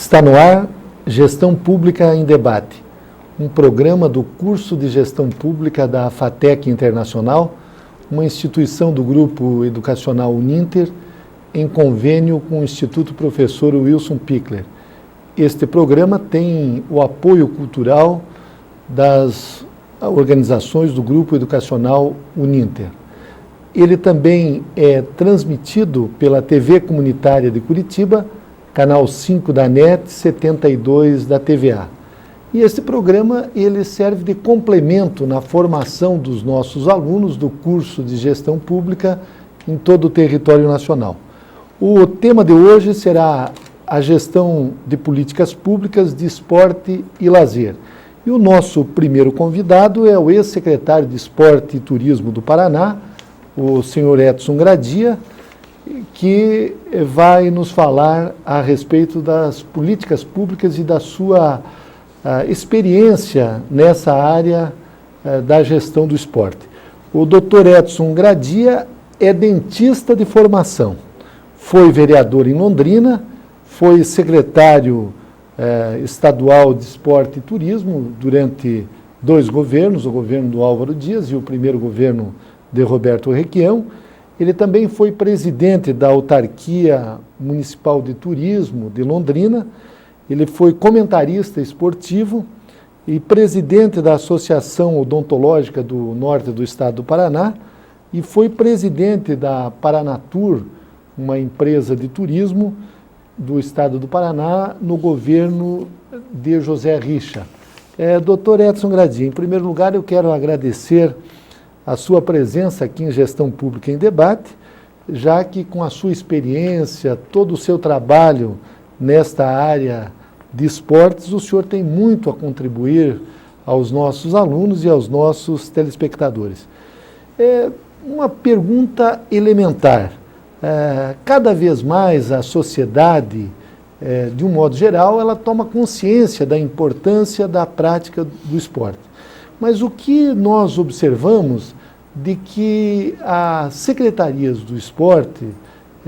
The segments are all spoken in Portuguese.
Está no ar Gestão Pública em Debate, um programa do curso de Gestão Pública da FATEC Internacional, uma instituição do Grupo Educacional Uninter, em convênio com o Instituto Professor Wilson Pickler. Este programa tem o apoio cultural das organizações do Grupo Educacional Uninter. Ele também é transmitido pela TV Comunitária de Curitiba, canal 5 da NET, 72 da TVA. E esse programa ele serve de complemento na formação dos nossos alunos do curso de Gestão Pública em todo o território nacional. O tema de hoje será a gestão de políticas públicas de esporte e lazer. E o nosso primeiro convidado é o ex-secretário de Esporte e Turismo do Paraná, o senhor Edson Gradia, que vai nos falar a respeito das políticas públicas e da sua experiência nessa área da gestão do esporte. O doutor Edson Gradia é dentista de formação, foi vereador em Londrina, foi secretário estadual de Esporte e Turismo durante 2 governos, o governo do Álvaro Dias e o primeiro governo de Roberto Requião. Ele também foi presidente da Autarquia Municipal de Turismo de Londrina, ele foi comentarista esportivo e presidente da Associação Odontológica do Norte do Estado do Paraná e foi presidente da Paranatur, uma empresa de turismo do Estado do Paraná, no governo de José Richa. Doutor Edson Gradia, em primeiro lugar eu quero agradecer a sua presença aqui em Gestão Pública em Debate, já que com a sua experiência, todo o seu trabalho nesta área de esportes, o senhor tem muito a contribuir aos nossos alunos e aos nossos telespectadores. Uma pergunta elementar. Cada vez mais a sociedade, de um modo geral, ela toma consciência da importância da prática do esporte. Mas o que nós observamos de que as secretarias do esporte,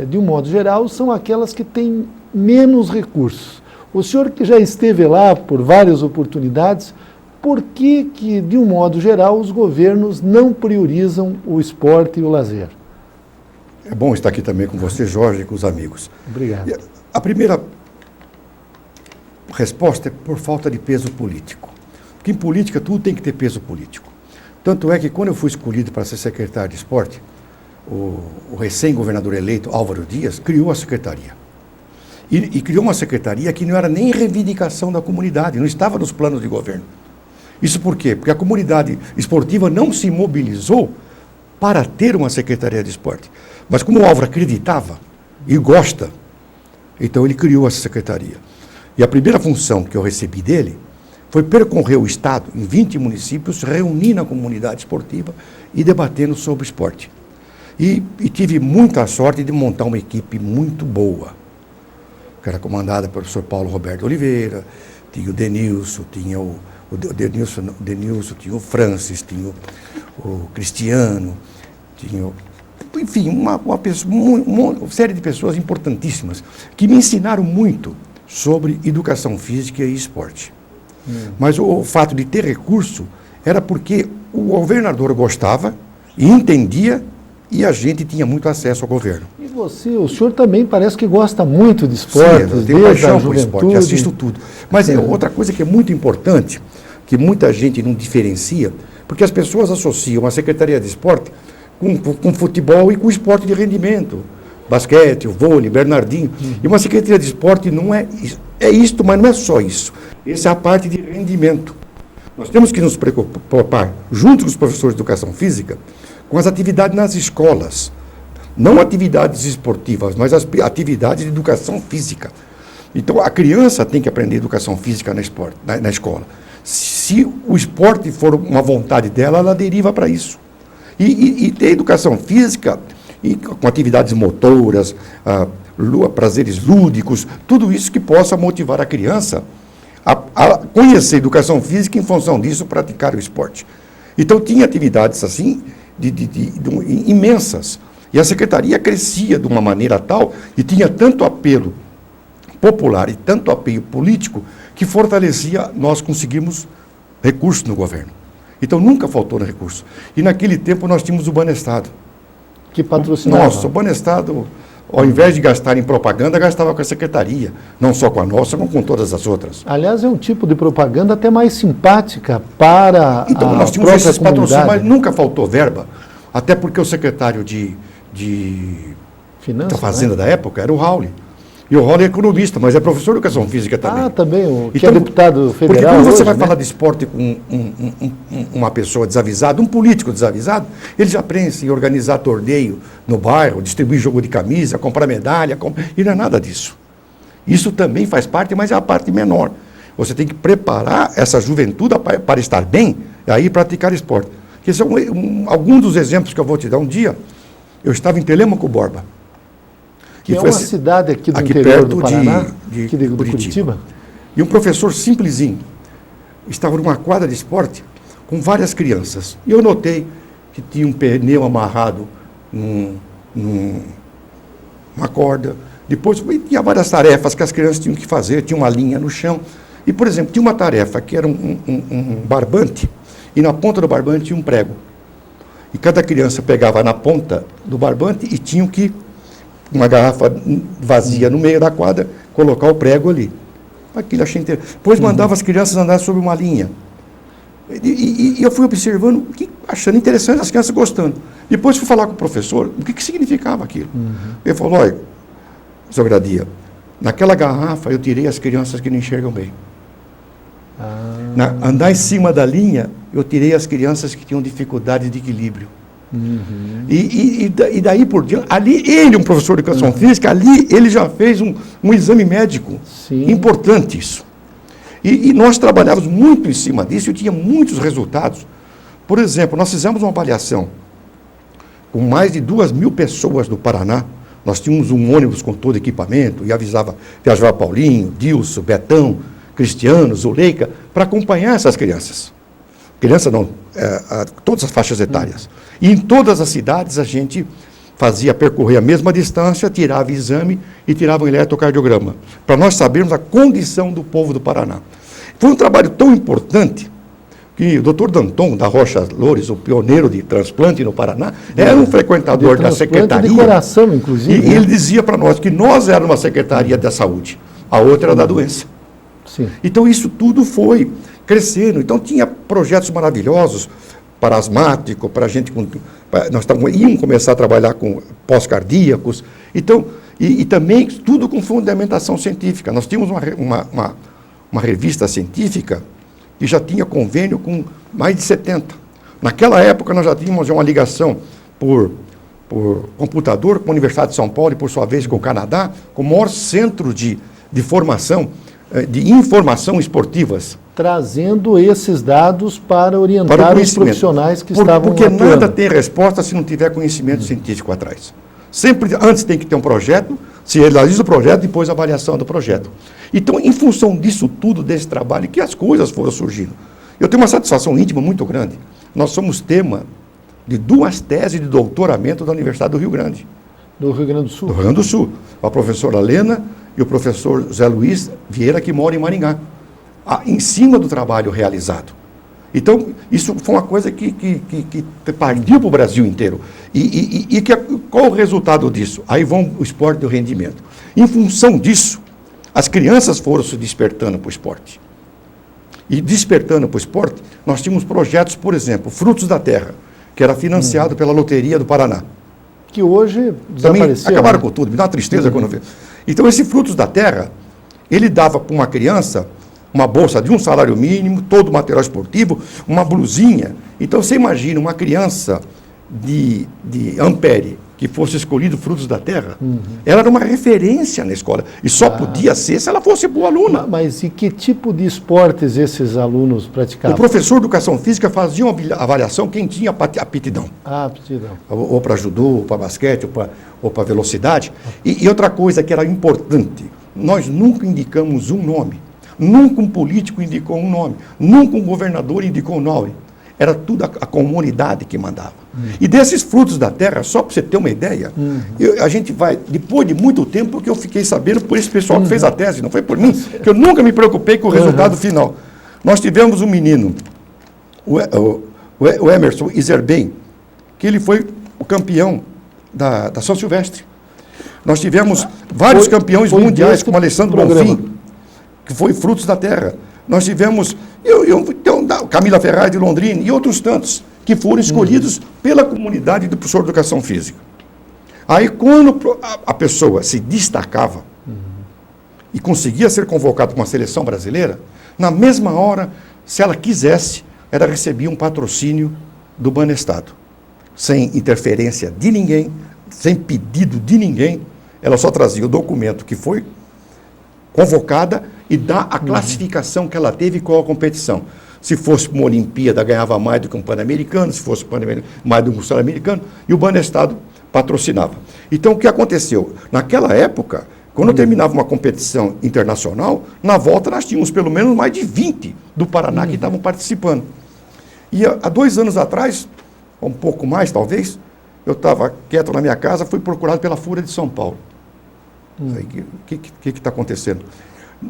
de um modo geral, são aquelas que têm menos recursos. O senhor que já esteve lá por várias oportunidades, por que, de um modo geral, os governos não priorizam o esporte e o lazer? É bom estar aqui também com você, Jorge, e com os amigos. Obrigado. A primeira resposta é por falta de peso político. Porque em política tudo tem que ter peso político. Tanto é que quando eu fui escolhido para ser secretário de esporte, o recém-governador eleito, Álvaro Dias, criou a secretaria. E criou uma secretaria que não era nem reivindicação da comunidade, não estava nos planos de governo. Isso por quê? Porque a comunidade esportiva não se mobilizou para ter uma secretaria de esporte. Mas como o Álvaro acreditava e gosta, então ele criou essa secretaria. E a primeira função que eu recebi dele foi percorrer o Estado, em 20 municípios, reunindo a comunidade esportiva e debatendo sobre esporte. E tive muita sorte de montar uma equipe muito boa, que era comandada pelo professor Paulo Roberto Oliveira, tinha o Denilson, tinha o Francis, tinha o Cristiano, tinha enfim, uma série de pessoas importantíssimas que me ensinaram muito sobre educação física e esporte. Mas o fato de ter recurso era porque o governador gostava e entendia e a gente tinha muito acesso ao governo. E você, o senhor também parece que gosta muito de esporte, eu tenho paixão por esporte, assisto tudo. Mas outra coisa que é muito importante, que muita gente não diferencia, porque as pessoas associam a Secretaria de Esporte com futebol e com esporte de rendimento. Basquete, o vôlei, Bernardinho. E uma Secretaria de Esporte não é isso. É isto, mas não é só isso. Essa é a parte de rendimento. Nós temos que nos preocupar, junto com os professores de educação física, com as atividades nas escolas. Não atividades esportivas, mas as atividades de educação física. Então, a criança tem que aprender educação física na escola. Se o esporte for uma vontade dela, ela deriva para isso. E ter educação física e com atividades motoras, prazeres lúdicos, tudo isso que possa motivar a criança a conhecer educação física e, em função disso, praticar o esporte. Então, tinha atividades assim, imensas. E a secretaria crescia de uma maneira tal e tinha tanto apelo popular e tanto apoio político que fortalecia nós conseguimos recursos no governo. Então nunca faltou no recurso. E naquele tempo nós tínhamos o Banestado. Que patrocinava. Nossa, o Banestado, ao invés de gastar em propaganda, gastava com a secretaria. Não só com a nossa, como com todas as outras. Aliás, é um tipo de propaganda até mais simpática para então, a nós tínhamos própria esses patrocínios, comunidade. mas nunca faltou verba. Até porque o secretário de Finanças, da Fazenda da época era o Raul. E o Raul é economista, mas é professor de educação física também. Ah, também, que Então, é deputado federal. Porque quando você hoje, vai né? falar de esporte com uma pessoa desavisada, um político desavisado, ele já pensa em organizar torneio no bairro, distribuir jogo de camisa, comprar medalha, e não é nada disso. Isso também faz parte, mas é a parte menor. Você tem que preparar essa juventude para estar bem e aí praticar esporte. Que são alguns dos exemplos que eu vou te dar. Um dia, eu estava em Telêmaco Borba. Que é uma cidade aqui do interior perto do Paraná, de aqui do Curitiba. E um professor simplesinho estava numa quadra de esporte com várias crianças. E eu notei que tinha um pneu amarrado numa corda. Depois tinha várias tarefas que as crianças tinham que fazer, tinha uma linha no chão. E, por exemplo, tinha uma tarefa que era um barbante, e na ponta do barbante tinha um prego. E cada criança pegava na ponta do barbante e tinha que, uma garrafa vazia no meio da quadra, colocar o prego ali. Aquilo eu achei interessante. Depois mandava as crianças andar sobre uma linha. E eu fui observando, achando interessante, as crianças gostando. Depois fui falar com o professor, o que significava aquilo. Ele falou, olha, seu Gradia, naquela garrafa eu tirei as crianças que não enxergam bem. Andar em cima da linha, eu tirei as crianças que tinham dificuldade de equilíbrio. E daí por diante, ali ele, um professor de educação física, ali ele já fez um exame médico. Sim. Importante isso. E nós trabalhávamos muito em cima disso e tinha muitos resultados. Por exemplo, nós fizemos uma avaliação com mais de 2.000 pessoas no Paraná. Nós tínhamos um ônibus com todo equipamento e viajava Paulinho, Dilson, Betão, Cristiano, Zuleika, para acompanhar essas crianças. Criança não, todas as faixas etárias. E em todas as cidades a gente fazia percorrer a mesma distância, tirava exame e tirava um eletrocardiograma, para nós sabermos a condição do povo do Paraná. Foi um trabalho tão importante que o doutor Danton, da Rocha Loures, o pioneiro de transplante no Paraná, era um frequentador da secretaria. De coração, inclusive. E ele dizia para nós que nós éramos uma secretaria da saúde, a outra era da doença. Sim. Então isso tudo foi crescendo. Então tinha projetos maravilhosos para asmático, para gente com... Nós íamos começar a trabalhar com pós-cardíacos. Então, e também tudo com fundamentação científica. Nós tínhamos uma revista científica que já tinha convênio com mais de 70. Naquela época nós já tínhamos uma ligação por computador com a Universidade de São Paulo e, por sua vez, com o Canadá, com o maior centro de formação, de informação esportivas. Trazendo esses dados para orientar os profissionais que estavam Porque atuando. nada tem resposta se não tiver conhecimento científico atrás. Sempre, antes tem que ter um projeto, se realiza o projeto, depois a avaliação do projeto. Então, em função disso tudo, desse trabalho, que as coisas foram surgindo. Eu tenho uma satisfação íntima muito grande. Nós somos tema de 2 teses de doutoramento da Universidade do Rio Grande. Do Rio Grande do Sul. Do Rio Grande do Sul. A professora Lena e o professor Zé Luiz Vieira, que mora em Maringá. Em cima do trabalho realizado. Então, isso foi uma coisa que partiu para o Brasil inteiro. Qual o resultado disso? Aí vão o esporte e o rendimento. Em função disso, as crianças foram se despertando para o esporte. E despertando para o esporte, nós tínhamos projetos, por exemplo, Frutos da Terra, que era financiado pela Loteria do Paraná. Que hoje também desapareceu. Acabaram com tudo, me dá uma tristeza quando eu vejo. Então, esse Frutos da Terra, ele dava para uma criança uma bolsa de um salário mínimo, todo o material esportivo, uma blusinha. Então, você imagina uma criança de Ampere, que fosse escolhido Frutos da Terra, ela era uma referência na escola. E só podia ser se ela fosse boa aluna. Mas e que tipo de esportes esses alunos praticavam? O professor de educação física fazia uma avaliação quem tinha aptidão. Aptidão. Ou para judô, ou para basquete, ou para velocidade. E outra coisa que era importante, nós nunca indicamos um nome. Nunca um político indicou um nome. Nunca um governador indicou um nome. era tudo a comunidade que mandava. E desses frutos da terra, só para você ter uma ideia, a gente vai, depois de muito tempo, que eu fiquei sabendo por esse pessoal que fez a tese, não foi por mim, que eu nunca me preocupei com o resultado final. Nós tivemos um menino, o Emerson Iserben, que ele foi o campeão da São Silvestre. Nós tivemos vários campeões mundiais, como Alessandro Bonfim, que foi frutos da terra. Nós tivemos Camila Ferraz de Londrina e outros tantos que foram escolhidos pela comunidade do professor de educação física. Aí, quando a pessoa se destacava e conseguia ser convocada para uma seleção brasileira, na mesma hora, se ela quisesse, ela recebia um patrocínio do Banestado, sem interferência de ninguém, sem pedido de ninguém. Ela só trazia o documento que foi convocada e dá a classificação que ela teve com a competição. Se fosse uma Olimpíada, ganhava mais do que um Pan-Americano, se fosse mais do que um Sul-Americano, e o Banestado patrocinava. Então, o que aconteceu? Naquela época, quando eu terminava uma competição internacional, na volta nós tínhamos pelo menos mais de 20 do Paraná que estavam participando. E há 2 anos atrás, um pouco mais talvez, eu estava quieto na minha casa, fui procurado pela Folha de São Paulo. O que está acontecendo?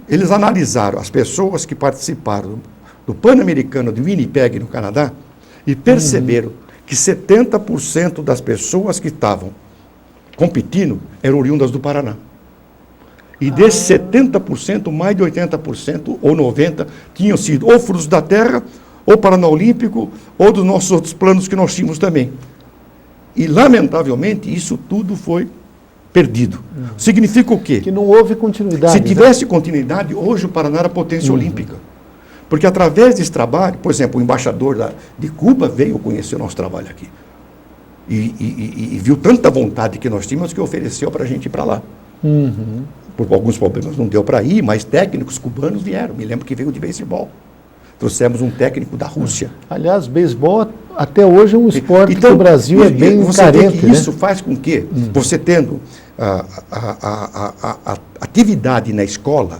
Eles analisaram as pessoas que participaram do Pan-Americano de Winnipeg, no Canadá, e perceberam que 70% das pessoas que estavam competindo eram oriundas do Paraná. E desses 70%, mais de 80% ou 90% tinham sido ou frutos da terra, ou Paranaolímpico, ou dos nossos outros planos que nós tínhamos também. E, lamentavelmente, isso tudo foi perdido. Significa o quê? Que não houve continuidade. Se tivesse continuidade, hoje o Paraná era potência olímpica. Porque através desse trabalho, por exemplo, o embaixador de Cuba veio conhecer o nosso trabalho aqui. E viu tanta vontade que nós tínhamos que ofereceu para a gente ir para lá. Por alguns problemas não deu para ir, mas técnicos cubanos vieram. Me lembro que veio de beisebol. Trouxemos um técnico da Rússia. Aliás, beisebol até hoje é um esporte que o Brasil é bem carente. Que isso faz com que você tendo a atividade na escola,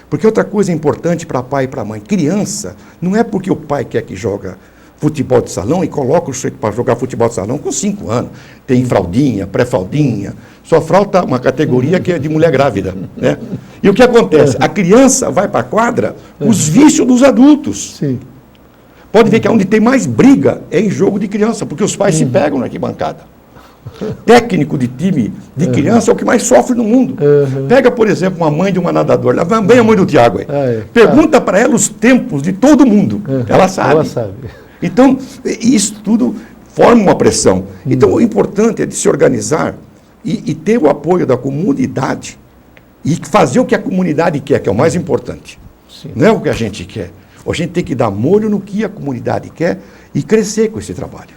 porque outra coisa importante para pai e para mãe, criança, não é porque o pai quer que joga futebol de salão e coloca o sujeito para jogar futebol de salão com 5 anos. Tem fraldinha, pré-fraldinha, só falta uma categoria que é de mulher grávida. Né? E o que acontece? A criança vai para a quadra com os vícios dos adultos. Sim. Pode ver que onde tem mais briga é em jogo de criança, porque os pais se pegam na arquibancada. Técnico de time de criança é o que mais sofre no mundo. Pega, por exemplo, uma mãe de uma nadadora, bem a mãe do Tiago aí. Pergunta para ela os tempos de todo mundo. Ela sabe. Ela sabe. Então, isso tudo forma uma pressão. Então, o importante é de se organizar e ter o apoio da comunidade e fazer o que a comunidade quer, que é o mais importante. Sim. Não é o que a gente quer. A gente tem que dar molho no que a comunidade quer e crescer com esse trabalho.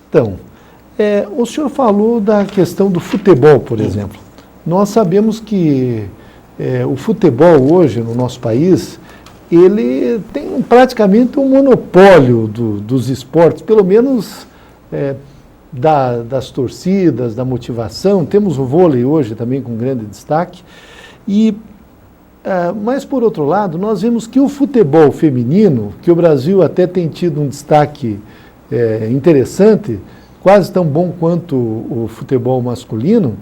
Então, o senhor falou da questão do futebol, por exemplo. Nós sabemos que o futebol hoje no nosso país, ele tem praticamente um monopólio dos esportes, pelo menos das torcidas, da motivação. Temos o vôlei hoje também com grande destaque. Mas, por outro lado, nós vemos que o futebol feminino, que o Brasil até tem tido um destaque interessante, quase tão bom quanto o futebol masculino,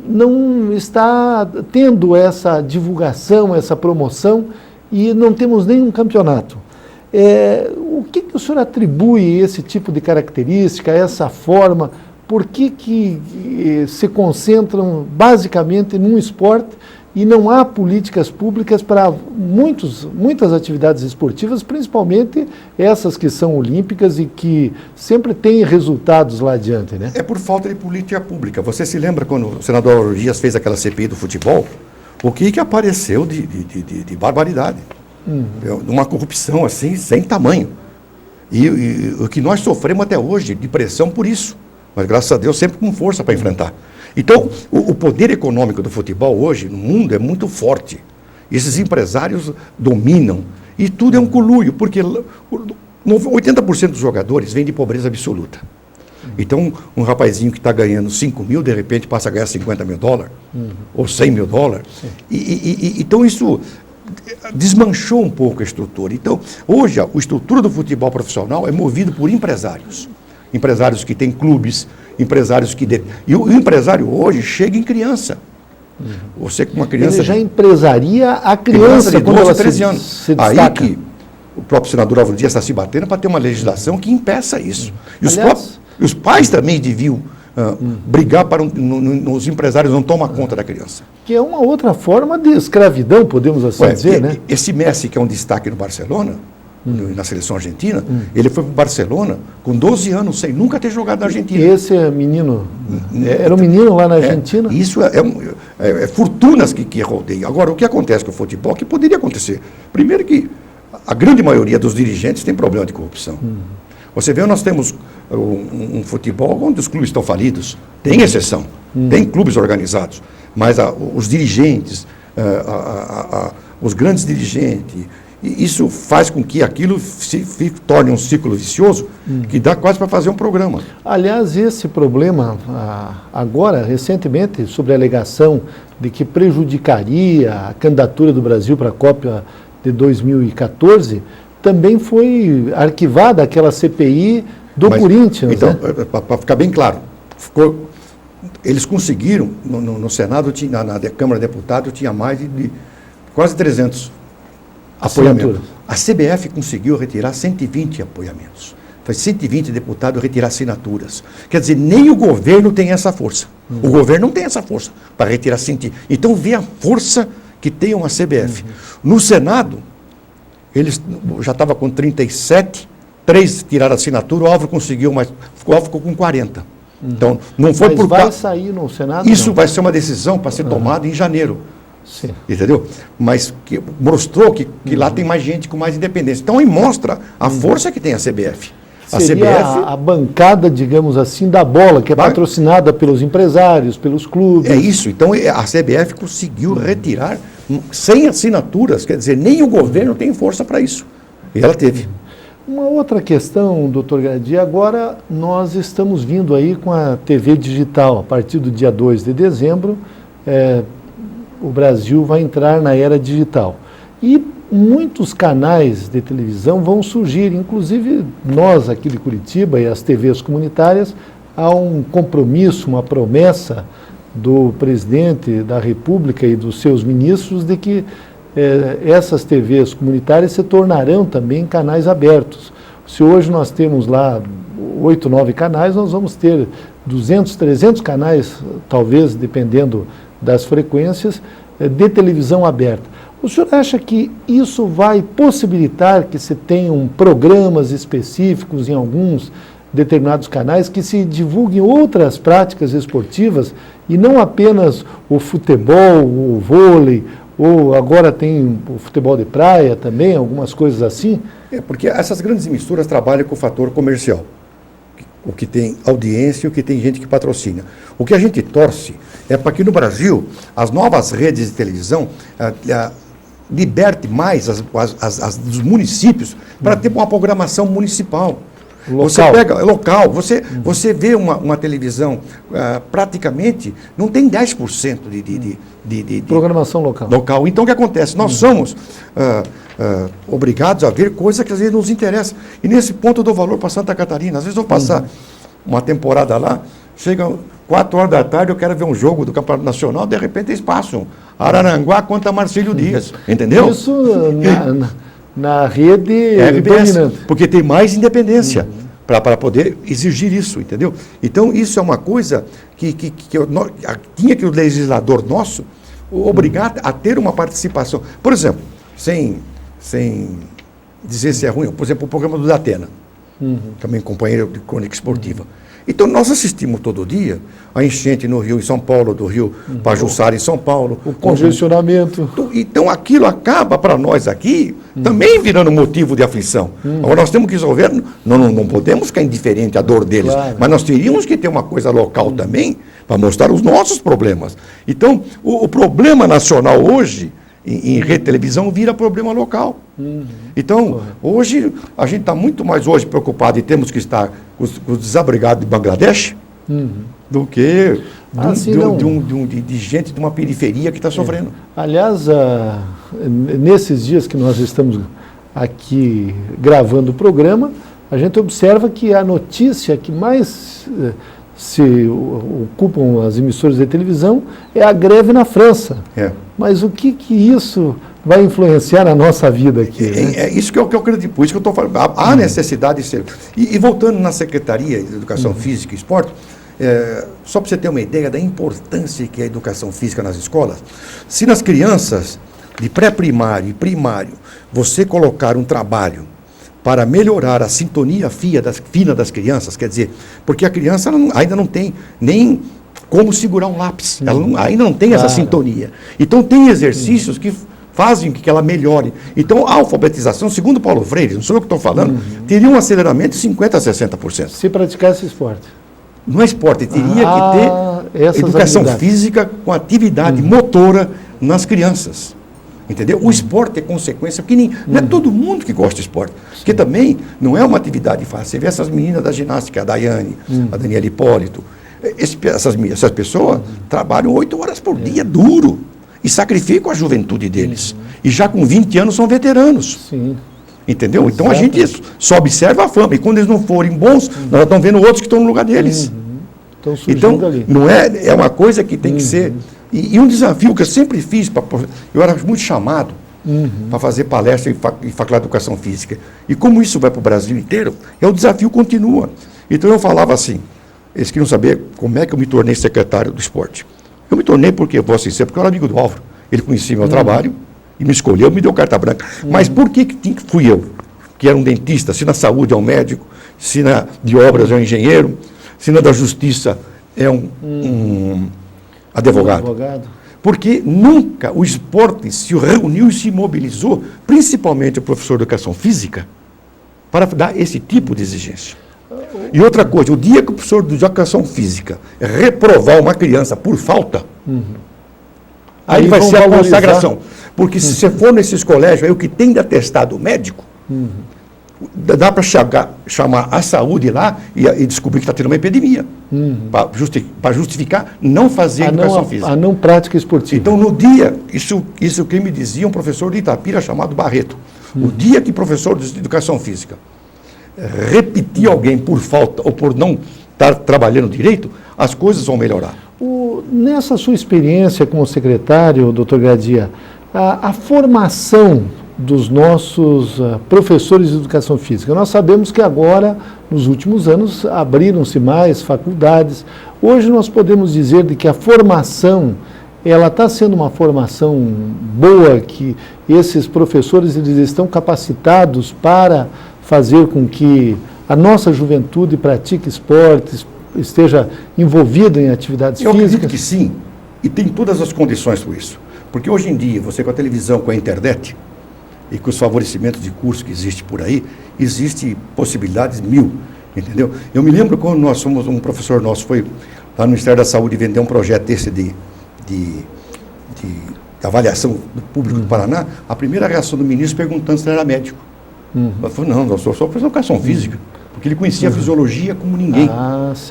não está tendo essa divulgação, essa promoção, e não temos nenhum campeonato. O que o senhor atribui esse tipo de característica, essa forma? Por que se concentram basicamente num esporte e não há políticas públicas para muitas atividades esportivas, principalmente essas que são olímpicas e que sempre têm resultados lá adiante, né? É por falta de política pública. Você se lembra quando o senador Auro Dias fez aquela CPI do futebol? O que apareceu de barbaridade? Uma corrupção assim, sem tamanho. E o que nós sofremos até hoje, de pressão por isso. Mas, graças a Deus, sempre com força para enfrentar. Então, o poder econômico do futebol hoje, no mundo, é muito forte. Esses empresários dominam. E tudo é um conluio, porque 80% dos jogadores vêm de pobreza absoluta. Então, um rapazinho que está ganhando 5 mil, de repente passa a ganhar 50 mil dólares, ou 100 mil dólares. Então, isso desmanchou um pouco a estrutura. Então, hoje, a estrutura do futebol profissional é movido por empresários. Empresários que têm clubes, empresários que... E o empresário hoje chega em criança. Você com uma criança... Ele já empresaria a criança de 12, 13 se anos. destaca. Aí que o próprio senador Álvaro Dias está se batendo para ter uma legislação que impeça isso. E os pais também deviam brigar para os empresários não tomar conta da criança. Que é uma outra forma de escravidão, podemos assim dizer, né? Esse Messi, que é um destaque no Barcelona, na seleção argentina, ele foi para o Barcelona com 12 anos, sem nunca ter jogado na Argentina. E esse menino, era um menino lá na Argentina? Isso é fortunas que rodeiam. Agora, o que acontece com o futebol, que poderia acontecer? Primeiro que a grande maioria dos dirigentes tem problema de corrupção. Você vê, nós temos um futebol onde os clubes estão falidos. Tem exceção, tem clubes organizados, mas os dirigentes, os grandes dirigentes, isso faz com que aquilo se torne um ciclo vicioso que dá quase para fazer um programa. Aliás, esse problema, agora, recentemente, sobre a alegação de que prejudicaria a candidatura do Brasil para a Copa de 2014, também foi arquivada aquela CPI do Corinthians. Então, para ficar bem claro, eles conseguiram, no Senado, na Câmara de Deputados, tinha mais de quase 300 apoiamentos. A CBF conseguiu retirar 120 apoiamentos. Foi 120 deputados retirar assinaturas. Quer dizer, nem o governo tem essa força. O governo não tem essa força para retirar 120. Então, vê a força que tem uma CBF. No Senado, eles já estavam com 37, 3 tiraram assinatura, o Álvaro conseguiu, mas o Álvaro ficou com 40. Então, não foi por vai sair no Senado? Isso não. Vai ser uma decisão para ser tomada em janeiro. Sim. Entendeu? Mas que mostrou que lá tem mais gente com mais independência. Então, aí mostra a força que tem a CBF. Seria a bancada, digamos assim, da bola, que é patrocinada pelos empresários, pelos clubes. É isso. Então, a CBF conseguiu retirar 100 assinaturas. Quer dizer, nem o governo tem força para isso. E ela teve. Uma outra questão, doutor Gradi, agora nós estamos vindo aí com a TV digital. A partir do dia 2 de dezembro, o Brasil vai entrar na era digital. E muitos canais de televisão vão surgir, inclusive nós aqui de Curitiba e as TVs comunitárias, há um compromisso, uma promessa do presidente da República e dos seus ministros de que essas TVs comunitárias se tornarão também canais abertos. Se hoje nós temos lá 8, 9 canais, nós vamos ter 200, 300 canais, talvez, dependendo das frequências, de televisão aberta. O senhor acha que isso vai possibilitar que se tenham programas específicos em alguns determinados canais que se divulguem outras práticas esportivas e não apenas o futebol, o vôlei, ou agora tem o futebol de praia também, algumas coisas assim? Porque essas grandes emissoras trabalham com o fator comercial. O que tem audiência e o que tem gente que patrocina. O que a gente torce é para que no Brasil as novas redes de televisão liberte mais os municípios para ter uma programação municipal. Local. Você pega local, você vê uma televisão, praticamente não tem 10% de programação local. Então o que acontece? Nós somos obrigados a ver coisas que às vezes nos interessam. E nesse ponto eu dou valor para Santa Catarina. Às vezes eu vou passar uma temporada lá, chega 4 horas da tarde, eu quero ver um jogo do Campeonato Nacional, de repente eles passam Araranguá contra Marcílio Dias. Entendeu? Isso na rede RBS, porque tem mais independência para poder exigir isso, entendeu? Então, isso é uma coisa que tinha que o legislador nosso obrigar a ter uma participação. Por exemplo, sem dizer se é ruim, por exemplo, o programa do Datena, também companheiro de crônica esportiva. Então, nós assistimos todo dia a enchente no Rio, em São Paulo, do Rio Pajuçara, em São Paulo. O congestionamento. Então, aquilo acaba para nós aqui também virando motivo de aflição. Agora, nós temos que resolver, não podemos ficar indiferente à dor deles, claro, mas nós teríamos que ter uma coisa local também para mostrar os nossos problemas. Então, o problema nacional hoje, em rede de televisão, vira problema local. Então, hoje, a gente está muito mais hoje preocupado e temos que estar com os desabrigados de Bangladesh do que de gente de uma periferia que está sofrendo. Aliás, nesses dias que nós estamos aqui gravando o programa, a gente observa que a notícia que mais se ocupam as emissoras de televisão é a greve na França. Mas o que isso vai influenciar a nossa vida aqui? Né? É isso que eu acredito, por isso que eu estou falando. Há necessidade de ser. E voltando na Secretaria de Educação Física e Esporte, só para você ter uma ideia da importância que é a educação física nas escolas, se nas crianças de pré-primário e primário você colocar um trabalho para melhorar a sintonia fina das crianças, quer dizer, porque a criança ainda não tem nem como segurar um lápis, ela ainda não tem essa sintonia. Então tem exercícios que fazem que ela melhore. Então a alfabetização, segundo Paulo Freire, não sou eu que estou falando, teria um aceleramento de 50% a 60%. Se praticasse esporte. Não é esporte, teria que ter educação física com atividade motora nas crianças. Entendeu? O esporte é consequência, porque não é todo mundo que gosta de esporte. Porque também não é uma atividade fácil. Você vê essas meninas da ginástica, a Daiane, a Daniela Hipólito, essas pessoas trabalham 8 horas por dia, duro, e sacrificam a juventude deles. E já com 20 anos são veteranos. Sim. Entendeu? Então a gente só observa a fama. E quando eles não forem bons, nós já estamos vendo outros que estão no lugar deles. Então, não é uma coisa que tem que ser. E um desafio que eu sempre fiz, eu era muito chamado para fazer palestra em faculdade de educação física. E como isso vai para o Brasil inteiro, o desafio continua. Então eu falava assim, eles queriam saber como é que eu me tornei secretário do esporte. Eu me tornei porque eu era amigo do Álvaro. Ele conhecia meu trabalho e me escolheu, me deu carta branca. Mas por que fui eu, que era um dentista, se na saúde é um médico, se na de obras é um engenheiro, se na da justiça é um advogado? Porque nunca o esporte se reuniu e se mobilizou, principalmente o professor de educação física, para dar esse tipo de exigência. E outra coisa, o dia que o professor de educação física reprovar uma criança por falta, aí vai ser a consagração. Porque se você for nesses colégios, aí o que tem de atestado médico, dá para chamar a saúde lá e descobrir que está tendo uma epidemia. Para justificar não fazer educação física. A não prática esportiva. Então, no dia, isso que me dizia um professor de Itapira chamado Barreto, o dia que professor de educação física repetir alguém por falta ou por não estar trabalhando direito, as coisas vão melhorar. Nessa sua experiência como secretário, doutor Gradia, a formação dos nossos professores de educação física. Nós sabemos que agora, nos últimos anos, abriram-se mais faculdades. Hoje nós podemos dizer de que a formação, ela está sendo uma formação boa, que esses professores eles estão capacitados para fazer com que a nossa juventude pratique esportes, esteja envolvida em atividades físicas? Eu acredito que sim, e tem todas as condições para isso. Porque hoje em dia, você com a televisão, com a internet, e com os favorecimentos de curso que existe por aí, existe possibilidades 1000, entendeu? Eu me lembro quando um professor nosso foi lá no Ministério da Saúde vender um projeto desse de avaliação do público do Paraná, a primeira reação do ministro perguntando se ele era médico. Ele falou, não, eu sou professor de educação física, porque ele conhecia a fisiologia como ninguém,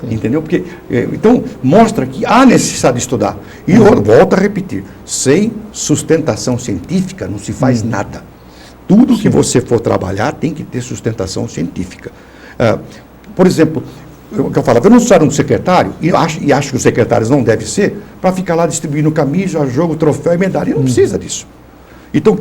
entendeu? Porque, então, mostra que há necessidade de estudar. E eu volto a repetir, sem sustentação científica não se faz nada. Tudo que você for trabalhar tem que ter sustentação científica. Por exemplo, eu falava, eu não sou um secretário, e acho que os secretários não devem ser, para ficar lá distribuindo camisa, jogo, troféu e medalha. E não precisa disso. Então,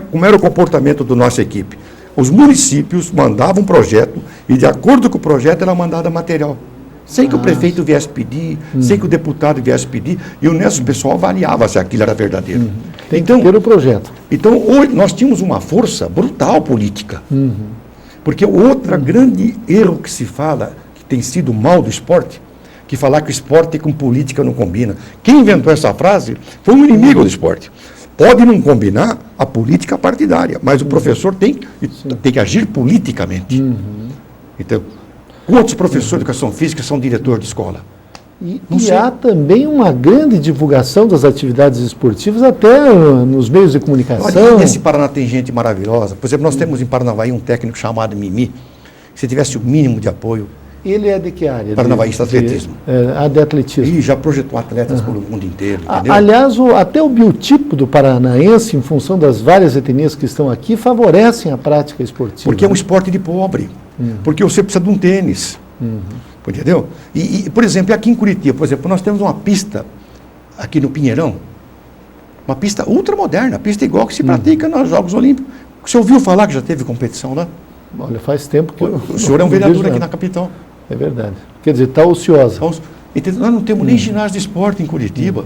como era o comportamento da nossa equipe? Os municípios mandavam um projeto, e de acordo com o projeto era mandado material. Sem que o prefeito viesse pedir, sem que o deputado viesse pedir, e o nosso pessoal avaliava se aquilo era verdadeiro. Tem que ter o projeto. Então, hoje nós tínhamos uma força brutal política. Porque outro grande erro que se fala, que tem sido mal do esporte, que falar que o esporte com política não combina. Quem inventou essa frase foi um inimigo do esporte. Pode não combinar a política partidária, mas o professor tem que agir politicamente. Então, quantos professores de educação física são diretor de escola? E há também uma grande divulgação das atividades esportivas até nos meios de comunicação. Olha, nesse Paraná tem gente maravilhosa. Por exemplo, nós temos em Paranavaí um técnico chamado Mimi. Se tivesse o mínimo de apoio, Ele é de que área? Paranavaísta Atletismo. De atletismo. E já projetou atletas pelo mundo inteiro, entendeu? Aliás, até o biotipo do paranaense, em função das várias etnias que estão aqui, favorecem a prática esportiva. Porque é um esporte de pobre. Porque você precisa de um tênis. Entendeu? E, por exemplo, aqui em Curitiba, por exemplo, nós temos uma pista aqui no Pinheirão, uma pista ultramoderna, pista igual que se pratica nos Jogos Olímpicos. Você ouviu falar que já teve competição lá? Olha, faz tempo que o senhor é um vereador aqui na capital. É verdade. Quer dizer, está ociosa. Nós não temos nem ginásio de esporte em Curitiba.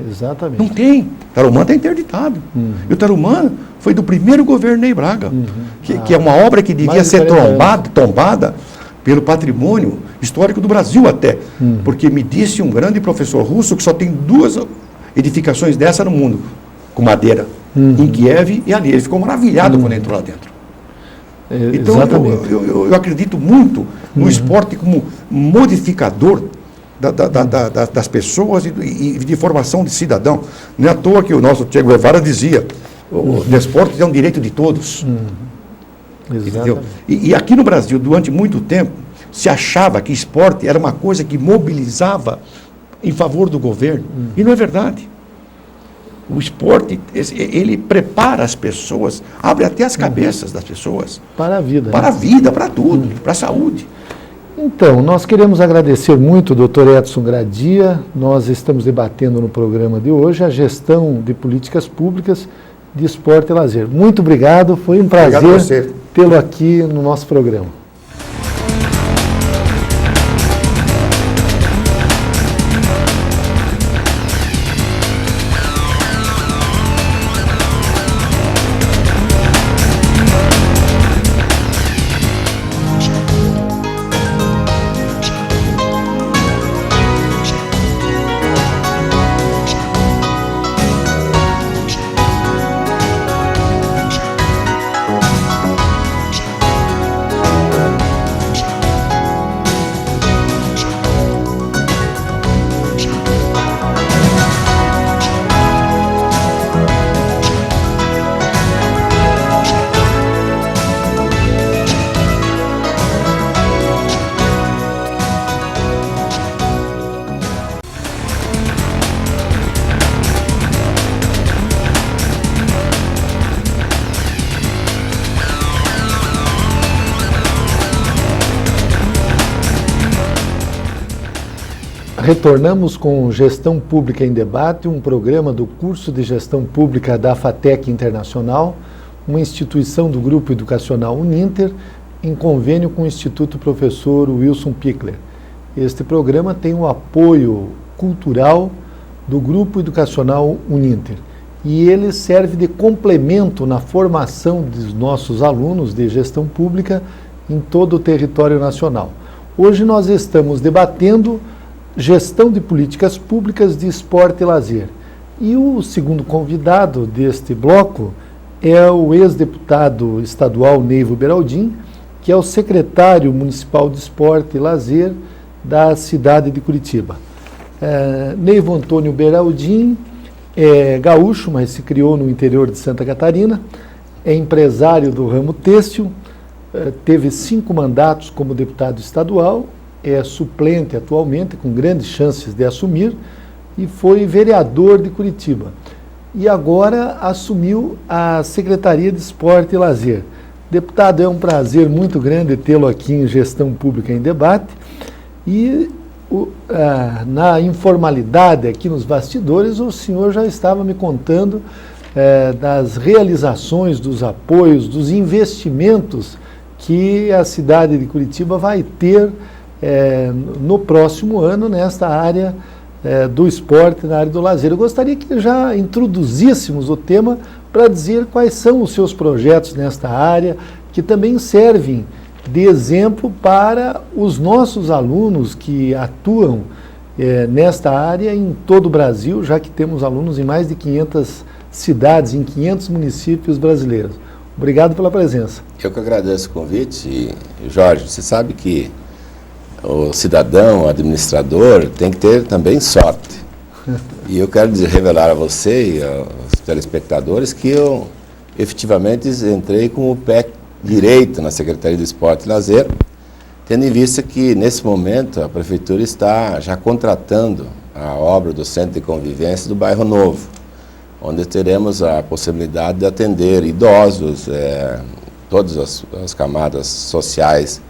Exatamente. Não tem. Tarumã está interditado. E o Tarumã foi do primeiro governo Ney Braga, que é uma obra que devia ser tombada pelo patrimônio histórico do Brasil até. Porque me disse um grande professor russo que só tem 2 edificações dessa no mundo, com madeira, em Kiev e ali. Ele ficou maravilhado quando entrou lá dentro. Então, eu acredito muito no esporte como modificador das pessoas e de formação de cidadão. Não é à toa que o nosso Che Guevara dizia, o desporto é um direito de todos. Entendeu? E aqui no Brasil, durante muito tempo, se achava que esporte era uma coisa que mobilizava em favor do governo. E não é verdade. O esporte, ele prepara as pessoas, abre até as cabeças das pessoas. Para a vida. Para a vida, para tudo, para a saúde. Então, nós queremos agradecer muito o doutor Edson Gradia. Nós estamos debatendo no programa de hoje a gestão de políticas públicas de esporte e lazer. Muito obrigado, foi um prazer tê-lo aqui no nosso programa. Retornamos com Gestão Pública em Debate, um programa do curso de Gestão Pública da FATEC Internacional, uma instituição do Grupo Educacional Uninter, em convênio com o Instituto Professor Wilson Pickler. Este programa tem o apoio cultural do Grupo Educacional Uninter e ele serve de complemento na formação dos nossos alunos de gestão pública em todo o território nacional. Hoje nós estamos debatendo gestão de políticas públicas de esporte e lazer. E o segundo convidado deste bloco é o ex-deputado estadual Neivo Beraldin, que é o secretário municipal de esporte e lazer da cidade de Curitiba. Neivo Antônio Beraldin é gaúcho, mas se criou no interior de Santa Catarina, é empresário do ramo têxtil, teve 5 mandatos como deputado estadual, é suplente atualmente, com grandes chances de assumir, e foi vereador de Curitiba. E agora assumiu a Secretaria de Esporte e Lazer. Deputado, é um prazer muito grande tê-lo aqui em Gestão Pública em Debate. E na informalidade aqui nos bastidores, o senhor já estava me contando das realizações, dos apoios, dos investimentos que a cidade de Curitiba vai ter no próximo ano nesta área do esporte, na área do lazer. Eu gostaria que já introduzíssemos o tema para dizer quais são os seus projetos nesta área, que também servem de exemplo para os nossos alunos que atuam nesta área em todo o Brasil, já que temos alunos em mais de 500 cidades, em 500 municípios brasileiros. Obrigado pela presença. Eu que agradeço o convite. E, Jorge, você sabe que o cidadão, o administrador, tem que ter também sorte. E eu quero revelar a você e aos telespectadores que eu efetivamente entrei com o pé direito na Secretaria do Esporte e Lazer. tendo em vista que, nesse momento, a Prefeitura está já contratando a obra do Centro de Convivência do Bairro Novo, onde teremos a possibilidade de atender idosos, todas as camadas sociais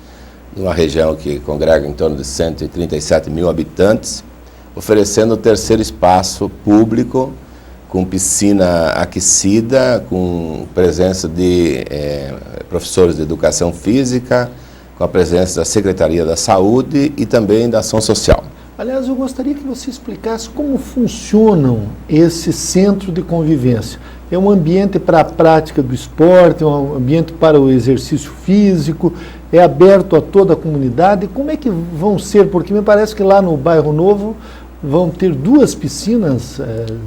de uma região que congrega em torno de 137 mil habitantes, oferecendo o terceiro espaço público, com piscina aquecida, com presença de professores de educação física, com a presença da Secretaria da Saúde e também da Ação Social. Aliás, eu gostaria que você explicasse como funcionam esse centro de convivência. É um ambiente para a prática do esporte, é um ambiente para o exercício físico, é aberto a toda a comunidade. Como é que vão ser? Porque me parece que lá no Bairro Novo vão ter 2 piscinas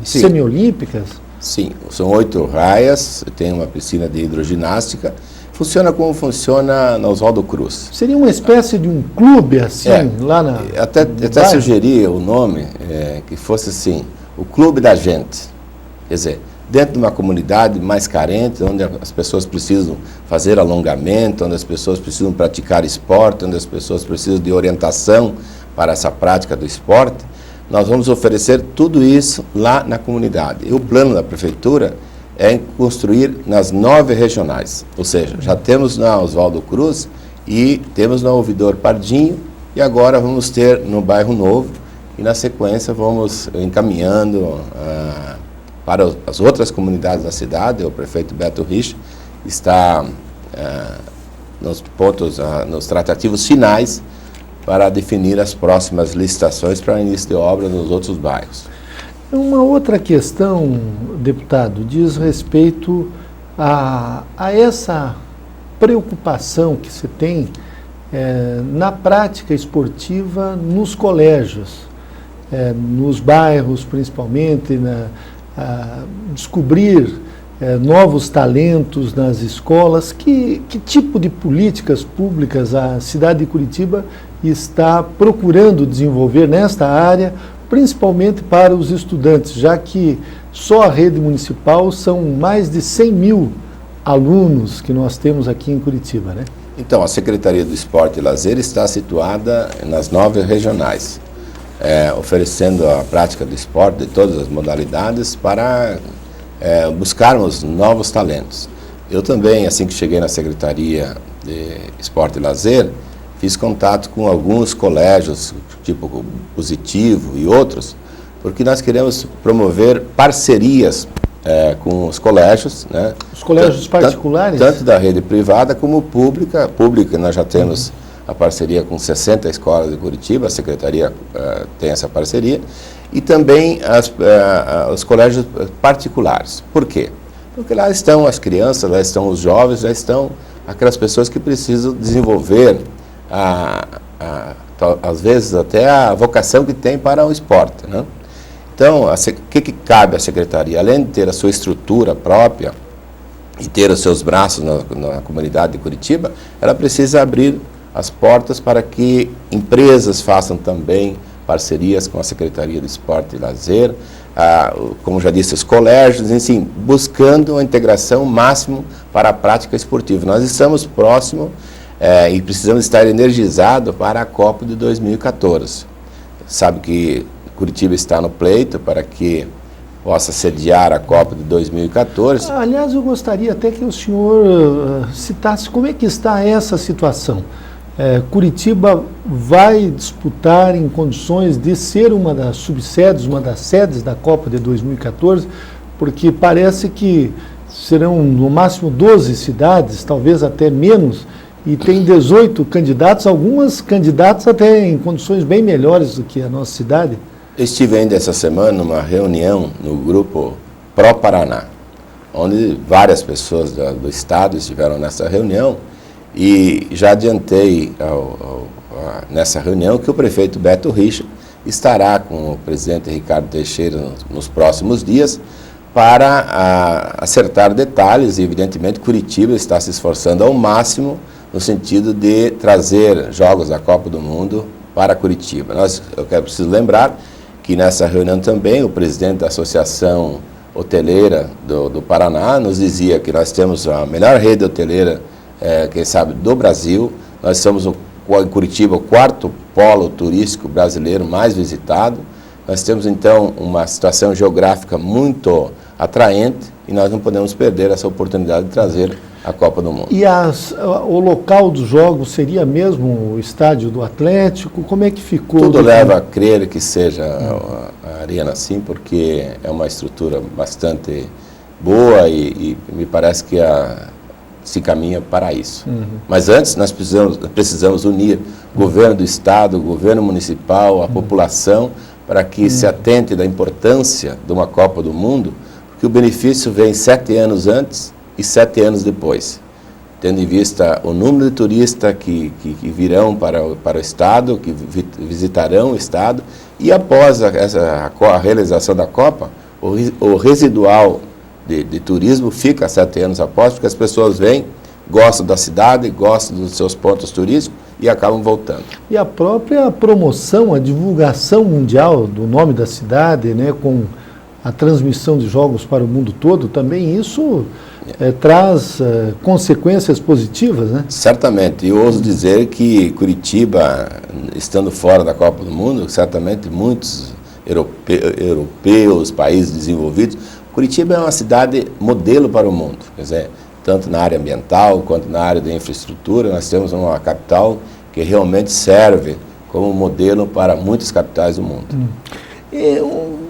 semiolímpicas. Sim, são 8 raias, tem uma piscina de hidroginástica. Funciona como funciona na Oswaldo Cruz. Seria uma espécie de um clube assim, lá na... Até sugeria o nome, que fosse assim, o Clube da Gente. Quer dizer, dentro de uma comunidade mais carente, onde as pessoas precisam fazer alongamento, onde as pessoas precisam praticar esporte, onde as pessoas precisam de orientação para essa prática do esporte, nós vamos oferecer tudo isso lá na comunidade. E o plano da Prefeitura é construir nas 9 regionais, ou seja, já temos na Oswaldo Cruz e temos na Ouvidor Pardinho, e agora vamos ter no Bairro Novo, e na sequência vamos encaminhando para as outras comunidades da cidade. O prefeito Beto Rich está nos tratativos finais para definir as próximas licitações para início de obra nos outros bairros. Uma outra questão, deputado, diz respeito a essa preocupação que se tem na prática esportiva nos colégios, nos bairros principalmente, descobrir novos talentos nas escolas. Que tipo de políticas públicas a cidade de Curitiba está procurando desenvolver nesta área, principalmente para os estudantes, já que só a rede municipal são mais de 100 mil alunos que nós temos aqui em Curitiba, né? Então, a Secretaria do Esporte e Lazer está situada nas 9 regionais, oferecendo a prática do esporte de todas as modalidades para buscarmos novos talentos. Eu também, assim que cheguei na Secretaria de Esporte e Lazer, fiz contato com alguns colégios, tipo Positivo e outros, porque nós queremos promover parcerias com os colégios, né? Os colégios particulares? Tanto da rede privada como pública. Pública, nós já temos a parceria com 60 escolas de Curitiba, a Secretaria tem essa parceria, e também os colégios particulares. Por quê? Porque lá estão as crianças, lá estão os jovens, lá estão aquelas pessoas que precisam desenvolver às vezes até a vocação que tem para o esporte, né? Então, o que cabe à Secretaria? Além de ter a sua estrutura própria e ter os seus braços na comunidade de Curitiba, ela precisa abrir as portas para que empresas façam também parcerias com a Secretaria de Esporte e Lazer, como já disse, os colégios, enfim, buscando uma integração máxima para a prática esportiva. Nós estamos próximos e precisamos estar energizados para a Copa de 2014. Sabe que Curitiba está no pleito para que possa sediar a Copa de 2014. Aliás, eu gostaria até que o senhor citasse como é que está essa situação. Curitiba vai disputar em condições de ser uma das subsedes, uma das sedes da Copa de 2014, porque parece que serão no máximo 12 cidades, talvez até menos, e tem 18 candidatos, algumas candidatas até em condições bem melhores do que a nossa cidade. Estive ainda essa semana numa reunião no grupo Pro Paraná, onde várias pessoas do estado estiveram nessa reunião, e já adiantei nessa reunião que o prefeito Beto Rich estará com o presidente Ricardo Teixeira nos próximos dias para acertar detalhes, e evidentemente Curitiba está se esforçando ao máximo no sentido de trazer jogos da Copa do Mundo para Curitiba. Eu preciso lembrar que nessa reunião também o presidente da Associação Hoteleira do Paraná nos dizia que nós temos a melhor rede hoteleira, quem sabe, do Brasil. Nós somos Curitiba, o quarto polo turístico brasileiro mais visitado. Nós temos, então, uma situação geográfica muito atraente e nós não podemos perder essa oportunidade de trazer a Copa do Mundo. E o local dos jogos seria mesmo o estádio do Atlético? Como é que ficou? Tudo leva a crer que seja a Arena, sim, porque é uma estrutura bastante boa e me parece que se caminha para isso. Mas antes nós precisamos unir o governo do Estado, o governo municipal, a população, para que se atente da importância de uma Copa do Mundo, porque o benefício vem 7 anos antes e 7 anos depois, tendo em vista o número de turistas que virão para o Estado, que visitarão o Estado, e após a realização da Copa, o residual de turismo fica 7 anos após, porque as pessoas vêm, gostam da cidade, gostam dos seus pontos turísticos e acabam voltando. E a própria promoção, a divulgação mundial do nome da cidade, né, com a transmissão de jogos para o mundo todo, também isso traz consequências positivas, né? Certamente. Eu ouso dizer que Curitiba, estando fora da Copa do Mundo, certamente muitos europeus, países desenvolvidos, Curitiba é uma cidade modelo para o mundo, quer dizer, tanto na área ambiental quanto na área de infraestrutura. Nós temos uma capital que realmente serve como modelo para muitas capitais do mundo.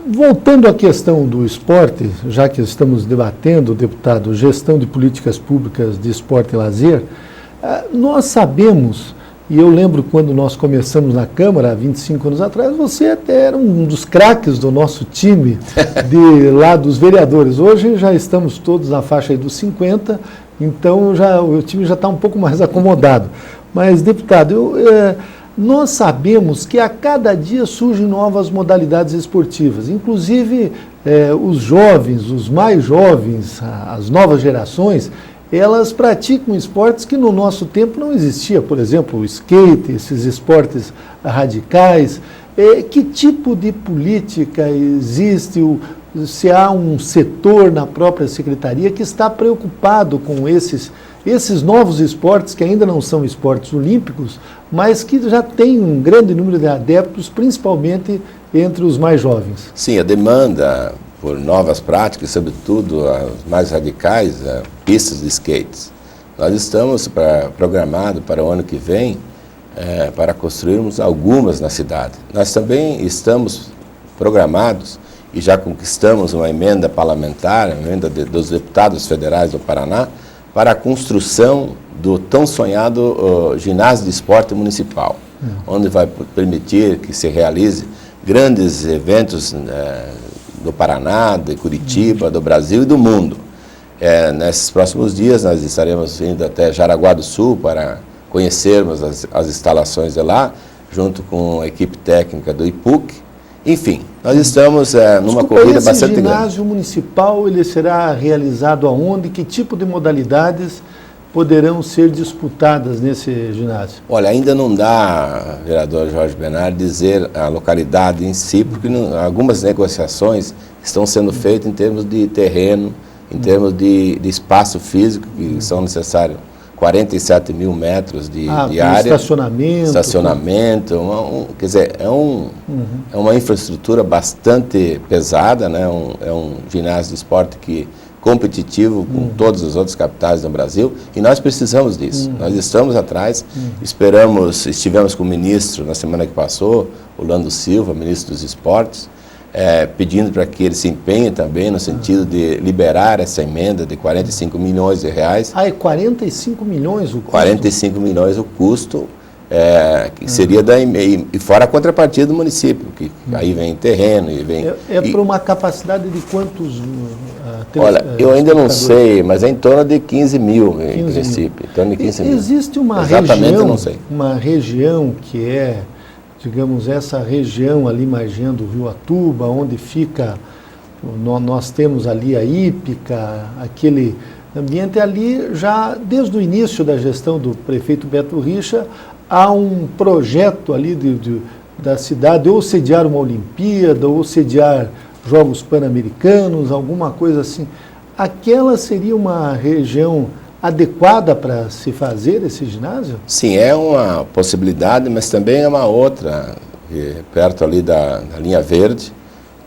Voltando à questão do esporte, já que estamos debatendo, deputado, gestão de políticas públicas de esporte e lazer, nós sabemos, e eu lembro quando nós começamos na Câmara, há 25 anos atrás, você até era um dos craques do nosso time, lá dos vereadores. Hoje já estamos todos na faixa aí dos 50, então o time já está um pouco mais acomodado. Mas, deputado, nós sabemos que a cada dia surgem novas modalidades esportivas, inclusive os jovens, os mais jovens, as novas gerações, elas praticam esportes que no nosso tempo não existia, por exemplo, o skate, esses esportes radicais. Que tipo de política existe, se há um setor na própria secretaria que está preocupado com esses novos esportes que ainda não são esportes olímpicos, mas que já tem um grande número de adeptos, principalmente entre os mais jovens? Sim, a demanda por novas práticas, sobretudo as mais radicais, pistas de skates. Nós estamos programados para o ano que vem para construirmos algumas na cidade. Nós também estamos programados e já conquistamos uma emenda parlamentar, uma emenda dos deputados federais do Paraná, para a construção do tão sonhado ginásio de esporte municipal, onde vai permitir que se realize grandes eventos do Paraná, de Curitiba, do Brasil e do mundo. Nesses próximos dias nós estaremos indo até Jaraguá do Sul para conhecermos as instalações de lá, junto com a equipe técnica do IPUC. Enfim, nós estamos numa corrida bastante grande. Esse ginásio municipal, ele será realizado aonde? Que tipo de modalidades poderão ser disputadas nesse ginásio? Olha, ainda não dá, vereador Jorge Bernardo, dizer a localidade em si, porque algumas negociações estão sendo feitas em termos de terreno, em termos de espaço físico, que são necessários 47 mil metros de área. Estacionamento. Quer dizer, é uma infraestrutura bastante pesada, né? É um ginásio de esporte competitivo com todas as outras capitais do Brasil, e nós precisamos disso. Nós estamos atrás, estivemos com o ministro na semana que passou, o Lando Silva, ministro dos Esportes, pedindo para que ele se empenhe também no sentido de liberar essa emenda de 45 milhões de reais. É 45 milhões o custo? 45 milhões o custo, que seria e fora a contrapartida do município, que aí vem terreno e vem... para uma capacidade de quantos... Olha, eu ainda não sei, mas é em torno de 15 mil, em princípio. Em torno de 15 mil. Existe uma região que é, digamos, essa região ali margeando o Rio Atuba, onde fica, nós temos ali a Hípica, aquele ambiente ali, já desde o início da gestão do prefeito Beto Richa, há um projeto ali da cidade, ou sediar uma Olimpíada, ou sediar Jogos Pan-Americanos, alguma coisa assim. Aquela seria uma região adequada para se fazer esse ginásio? Sim, é uma possibilidade, mas também é uma outra, perto ali da linha verde,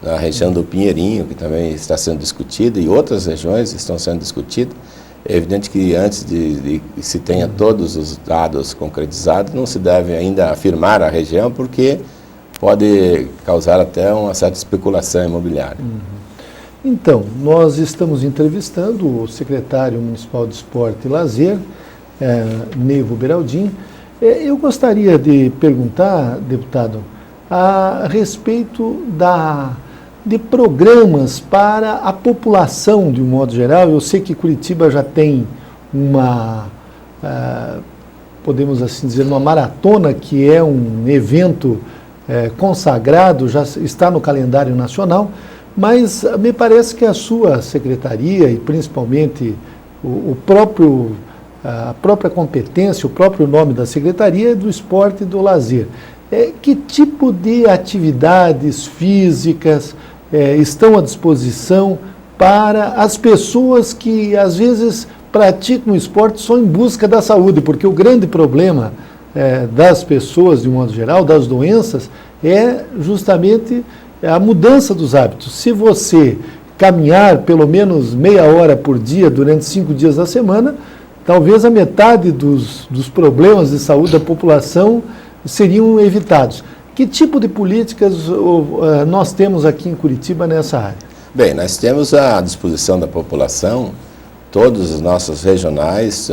na região do Pinheirinho, que também está sendo discutida, e outras regiões estão sendo discutidas. É evidente que antes de se tenha todos os dados concretizados, não se deve ainda afirmar a região, porque pode causar até uma certa especulação imobiliária. Então, nós estamos entrevistando o secretário municipal de Esporte e Lazer, Neivo Beraldin. Eu gostaria de perguntar, deputado, a respeito de programas para a população de um modo geral. Eu sei que Curitiba já tem podemos assim dizer, uma maratona, que é um evento consagrado, já está no calendário nacional, mas me parece que a sua secretaria e principalmente a própria competência, o próprio nome da secretaria é do esporte e do lazer. Que tipo de atividades físicas estão à disposição para as pessoas que às vezes praticam o esporte só em busca da saúde? Porque o grande problema das pessoas, de um modo geral, das doenças, é justamente a mudança dos hábitos. Se você caminhar pelo menos meia hora por dia durante 5 dias da semana, talvez a metade dos problemas de saúde da população seriam evitados. Que tipo de políticas nós temos aqui em Curitiba nessa área? Bem, nós temos à disposição da população todos os nossos regionais.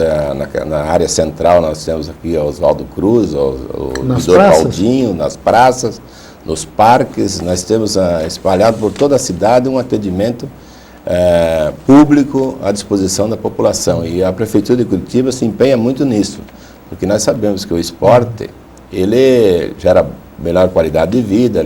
Na área central nós temos aqui o Oswaldo Cruz, o Vidor Paldinho, nas praças, nos parques. Nós temos espalhado por toda a cidade um atendimento público à disposição da população. E a Prefeitura de Curitiba se empenha muito nisso, porque nós sabemos que o esporte, ele gera melhor qualidade de vida,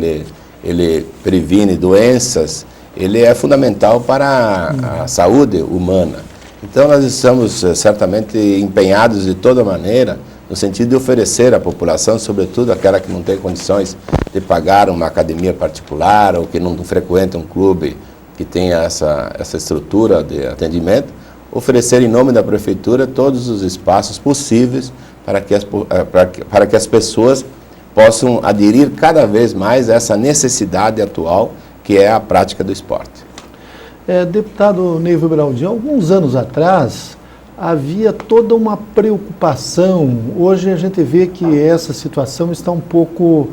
ele previne doenças, ele é fundamental para a saúde humana. Então nós estamos certamente empenhados de toda maneira no sentido de oferecer à população, sobretudo aquela que não tem condições de pagar uma academia particular ou que não frequenta um clube que tenha essa estrutura de atendimento, oferecer em nome da Prefeitura todos os espaços possíveis para que as pessoas possam aderir cada vez mais a essa necessidade atual que é a prática do esporte. Deputado Neivo Beraldin, alguns anos atrás havia toda uma preocupação. Hoje a gente vê que essa situação está um pouco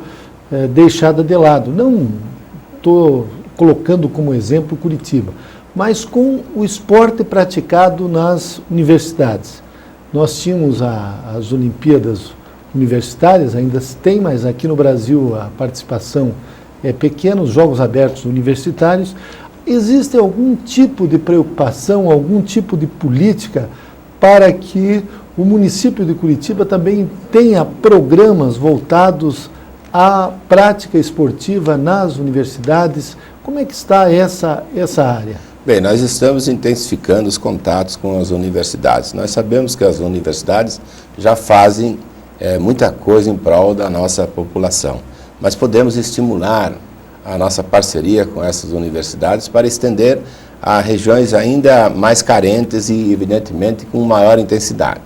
deixada de lado. Não estou colocando como exemplo Curitiba, mas com o esporte praticado nas universidades. Nós tínhamos as Olimpíadas Universitárias, ainda se tem, mas aqui no Brasil a participação é pequena, os Jogos Abertos Universitários. Existe algum tipo de preocupação, algum tipo de política para que o município de Curitiba também tenha programas voltados à prática esportiva nas universidades? Como é que está essa área? Bem, nós estamos intensificando os contatos com as universidades. Nós sabemos que as universidades já fazem muita coisa em prol da nossa população, mas podemos estimular a nossa parceria com essas universidades para estender a regiões ainda mais carentes e, evidentemente, com maior intensidade.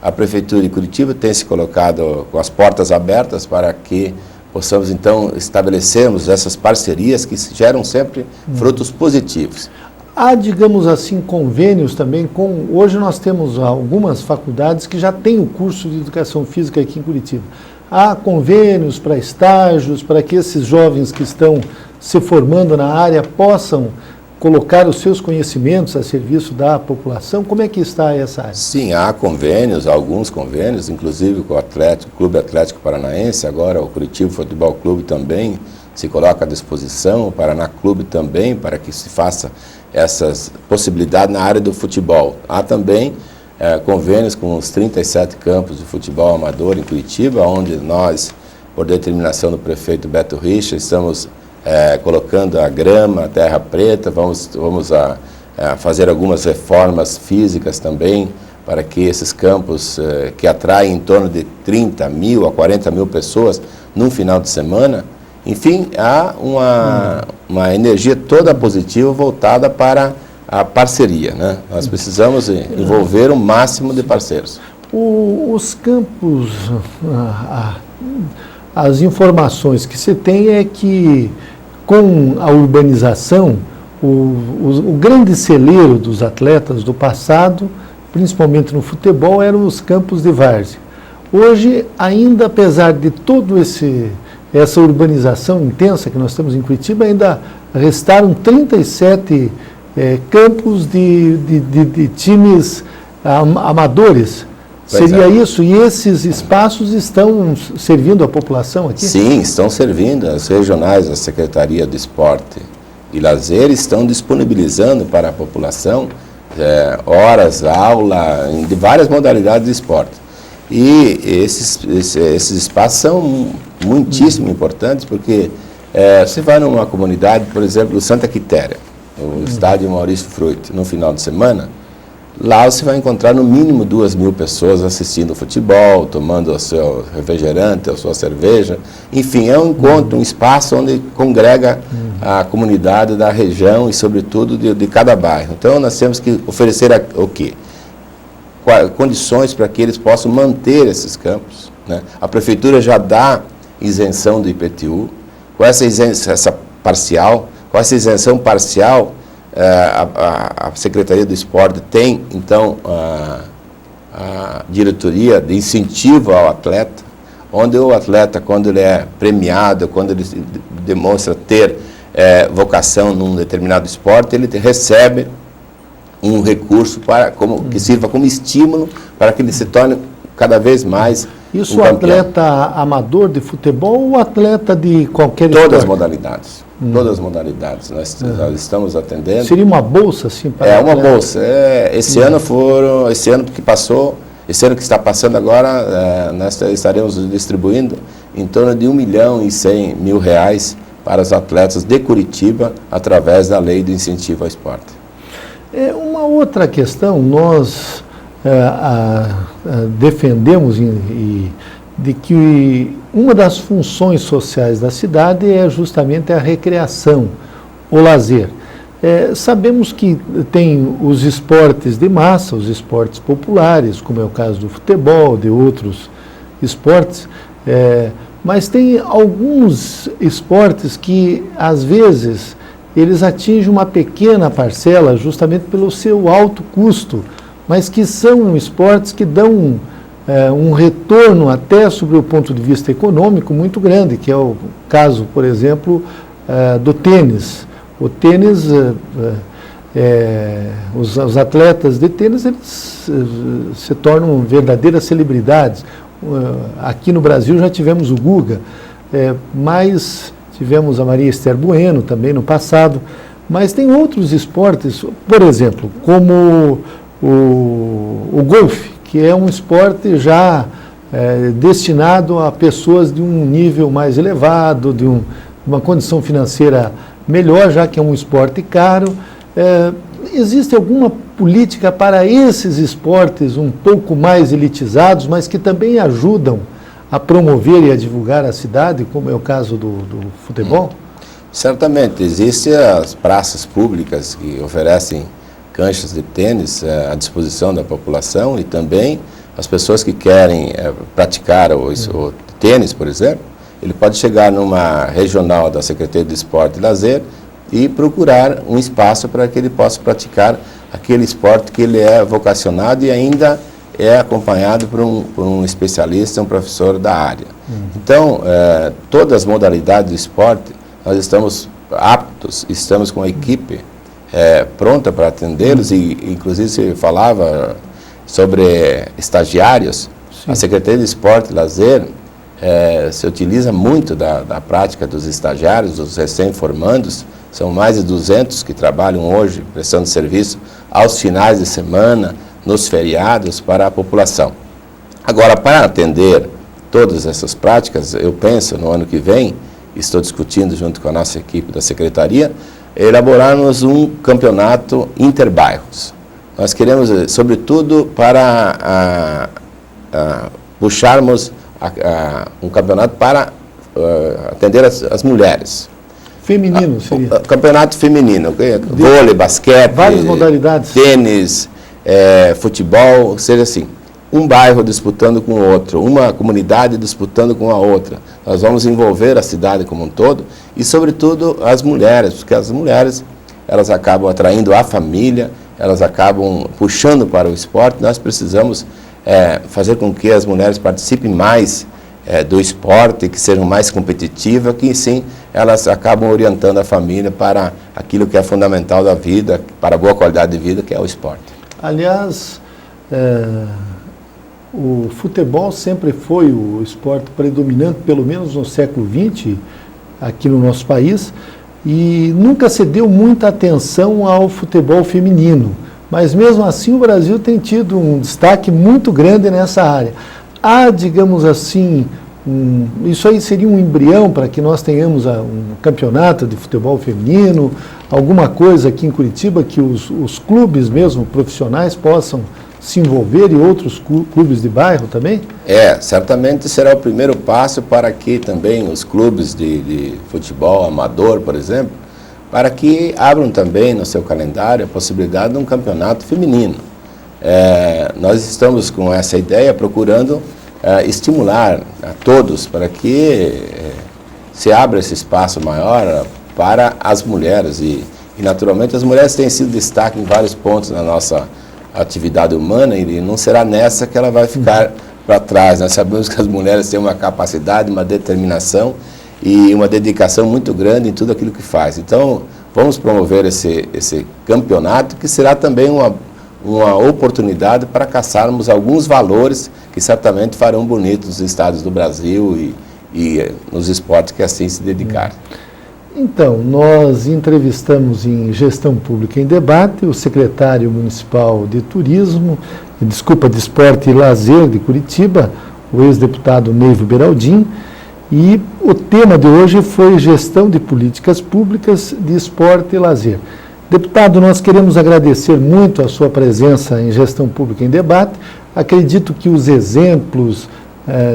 A Prefeitura de Curitiba tem se colocado com as portas abertas para que possamos, então, estabelecermos essas parcerias que geram sempre frutos positivos. Há, digamos assim, convênios também com... Hoje nós temos algumas faculdades que já têm o curso de Educação Física aqui em Curitiba. Há convênios para estágios, para que esses jovens que estão se formando na área possam colocar os seus conhecimentos a serviço da população? Como é que está essa área? Sim, há convênios, alguns convênios, inclusive com o Clube Atlético Paranaense, agora o Curitiba Futebol Clube também se coloca à disposição, o Paraná Clube também, para que se faça essas possibilidades na área do futebol. Há também convênios com os 37 campos de futebol amador em Curitiba, onde nós, por determinação do prefeito Beto Richa, estamos colocando a grama, a terra preta, vamos fazer algumas reformas físicas também, para que esses campos que atraem em torno de 30 mil a 40 mil pessoas num final de semana. Enfim, há uma energia toda positiva voltada para a parceria, né? Nós precisamos envolver o máximo de parceiros. Os campos, as informações que se tem é que com a urbanização, o grande celeiro dos atletas do passado, principalmente no futebol, eram os campos de várzea. Hoje, ainda apesar de todo essa urbanização intensa que nós temos em Curitiba, ainda restaram 37 campos de times amadores. Seria isso? E esses espaços estão servindo a população aqui? Sim, estão servindo. As regionais da Secretaria de Esporte e Lazer estão disponibilizando para a população horas, aula, de várias modalidades de esporte. E esses espaços são muitíssimo importantes, porque você vai numa comunidade, por exemplo, do Santa Quitéria, o estádio Maurício Fruit, no final de semana, lá você vai encontrar no mínimo 2.000 pessoas assistindo futebol, tomando o seu refrigerante, a sua cerveja. Enfim, é um encontro, um espaço onde congrega a comunidade da região e, sobretudo, de cada bairro. Então, nós temos que oferecer o quê? Condições para que eles possam manter esses campos, né? A Prefeitura já dá isenção do IPTU. Com essa isenção parcial, a Secretaria do Esporte tem, então, a diretoria de incentivo ao atleta, onde o atleta, quando ele é premiado, quando ele demonstra ter vocação num determinado esporte, ele recebe um recurso que sirva como estímulo para que ele se torne cada vez mais Isso o atleta amador de futebol ou atleta de qualquer esporte? Todas as modalidades. Todas as modalidades. Nós estamos atendendo. Seria uma bolsa, assim, para uma bolsa. Esse ano que está passando agora, nós estaremos distribuindo em torno de R$1.100.000 para os atletas de Curitiba, através da Lei do Incentivo ao Esporte. Uma outra questão, nós defendemos de que uma das funções sociais da cidade é justamente a recreação, o lazer. Sabemos que tem os esportes de massa, os esportes populares, como é o caso do futebol, de outros esportes, mas tem alguns esportes que, às vezes, eles atingem uma pequena parcela justamente pelo seu alto custo, mas que são esportes que dão um retorno até sobre o ponto de vista econômico muito grande, que é o caso, por exemplo, do tênis. O tênis, os atletas de tênis, eles se tornam verdadeiras celebridades. Aqui no Brasil já tivemos o Guga, mas tivemos a Maria Esther Bueno também no passado, mas tem outros esportes, por exemplo, como o golfe, que é um esporte já destinado a pessoas de um nível mais elevado, de uma condição financeira melhor, já que é um esporte caro. Existe alguma política para esses esportes um pouco mais elitizados, mas que também ajudam a promover e a divulgar a cidade, como é o caso do futebol? Certamente, existem as praças públicas que oferecem canchas de tênis à disposição da população, e também as pessoas que querem praticar o tênis, por exemplo, ele pode chegar numa regional da Secretaria de Esporte e Lazer e procurar um espaço para que ele possa praticar aquele esporte que ele é vocacionado e ainda é acompanhado por um especialista, um professor da área. Então, todas as modalidades do esporte, nós estamos aptos, estamos com a equipe pronta para atendê-los, e inclusive se falava sobre estagiários. Sim. A Secretaria de Esporte e Lazer se utiliza muito da prática dos estagiários, dos recém-formandos. São mais de 200 que trabalham hoje, prestando serviço aos finais de semana, nos feriados, para a população. Agora, para atender todas essas práticas, eu penso, no ano que vem, estou discutindo junto com a nossa equipe da Secretaria, elaborarmos um campeonato interbairros. Nós queremos, sobretudo, para puxarmos um campeonato para atender as mulheres. Feminino seria? Campeonato feminino, vôlei, basquete, várias modalidades. Tênis, futebol, seja assim, um bairro disputando com o outro, uma comunidade disputando com a outra. Nós vamos envolver a cidade como um todo e, sobretudo, as mulheres, porque as mulheres, elas acabam atraindo a família, elas acabam puxando para o esporte. Nós precisamos fazer com que as mulheres participem mais do esporte, que sejam mais competitivas, que sim, elas acabam orientando a família para aquilo que é fundamental da vida, para a boa qualidade de vida, que é o esporte. Aliás, o futebol sempre foi o esporte predominante, pelo menos no século XX, aqui no nosso país, e nunca se deu muita atenção ao futebol feminino. Mas mesmo assim o Brasil tem tido um destaque muito grande nessa área. Há, digamos assim, isso aí seria um embrião para que nós tenhamos um campeonato de futebol feminino, alguma coisa aqui em Curitiba que os clubes mesmo profissionais possam se envolver e outros clubes de bairro também? Certamente será o primeiro passo para que também os clubes de futebol amador, por exemplo, para que abram também no seu calendário a possibilidade de um campeonato feminino. Nós estamos com essa ideia procurando estimular a todos para que se abra esse espaço maior para as mulheres e naturalmente as mulheres têm sido destaque em vários pontos na nossa atividade humana e não será nessa que ela vai ficar para trás. Nós sabemos que as mulheres têm uma capacidade, uma determinação e uma dedicação muito grande em tudo aquilo que faz. Então, vamos promover esse campeonato, que será também uma oportunidade para caçarmos alguns valores que certamente farão bonitos os estados do Brasil e nos esportes que assim se dedicarem. Então, nós entrevistamos em Gestão Pública em Debate o secretário municipal de de Esporte e Lazer de Curitiba, o ex-deputado Neivo Beraldin, e o tema de hoje foi Gestão de Políticas Públicas de Esporte e Lazer. Deputado, nós queremos agradecer muito a sua presença em Gestão Pública em Debate. Acredito que os exemplos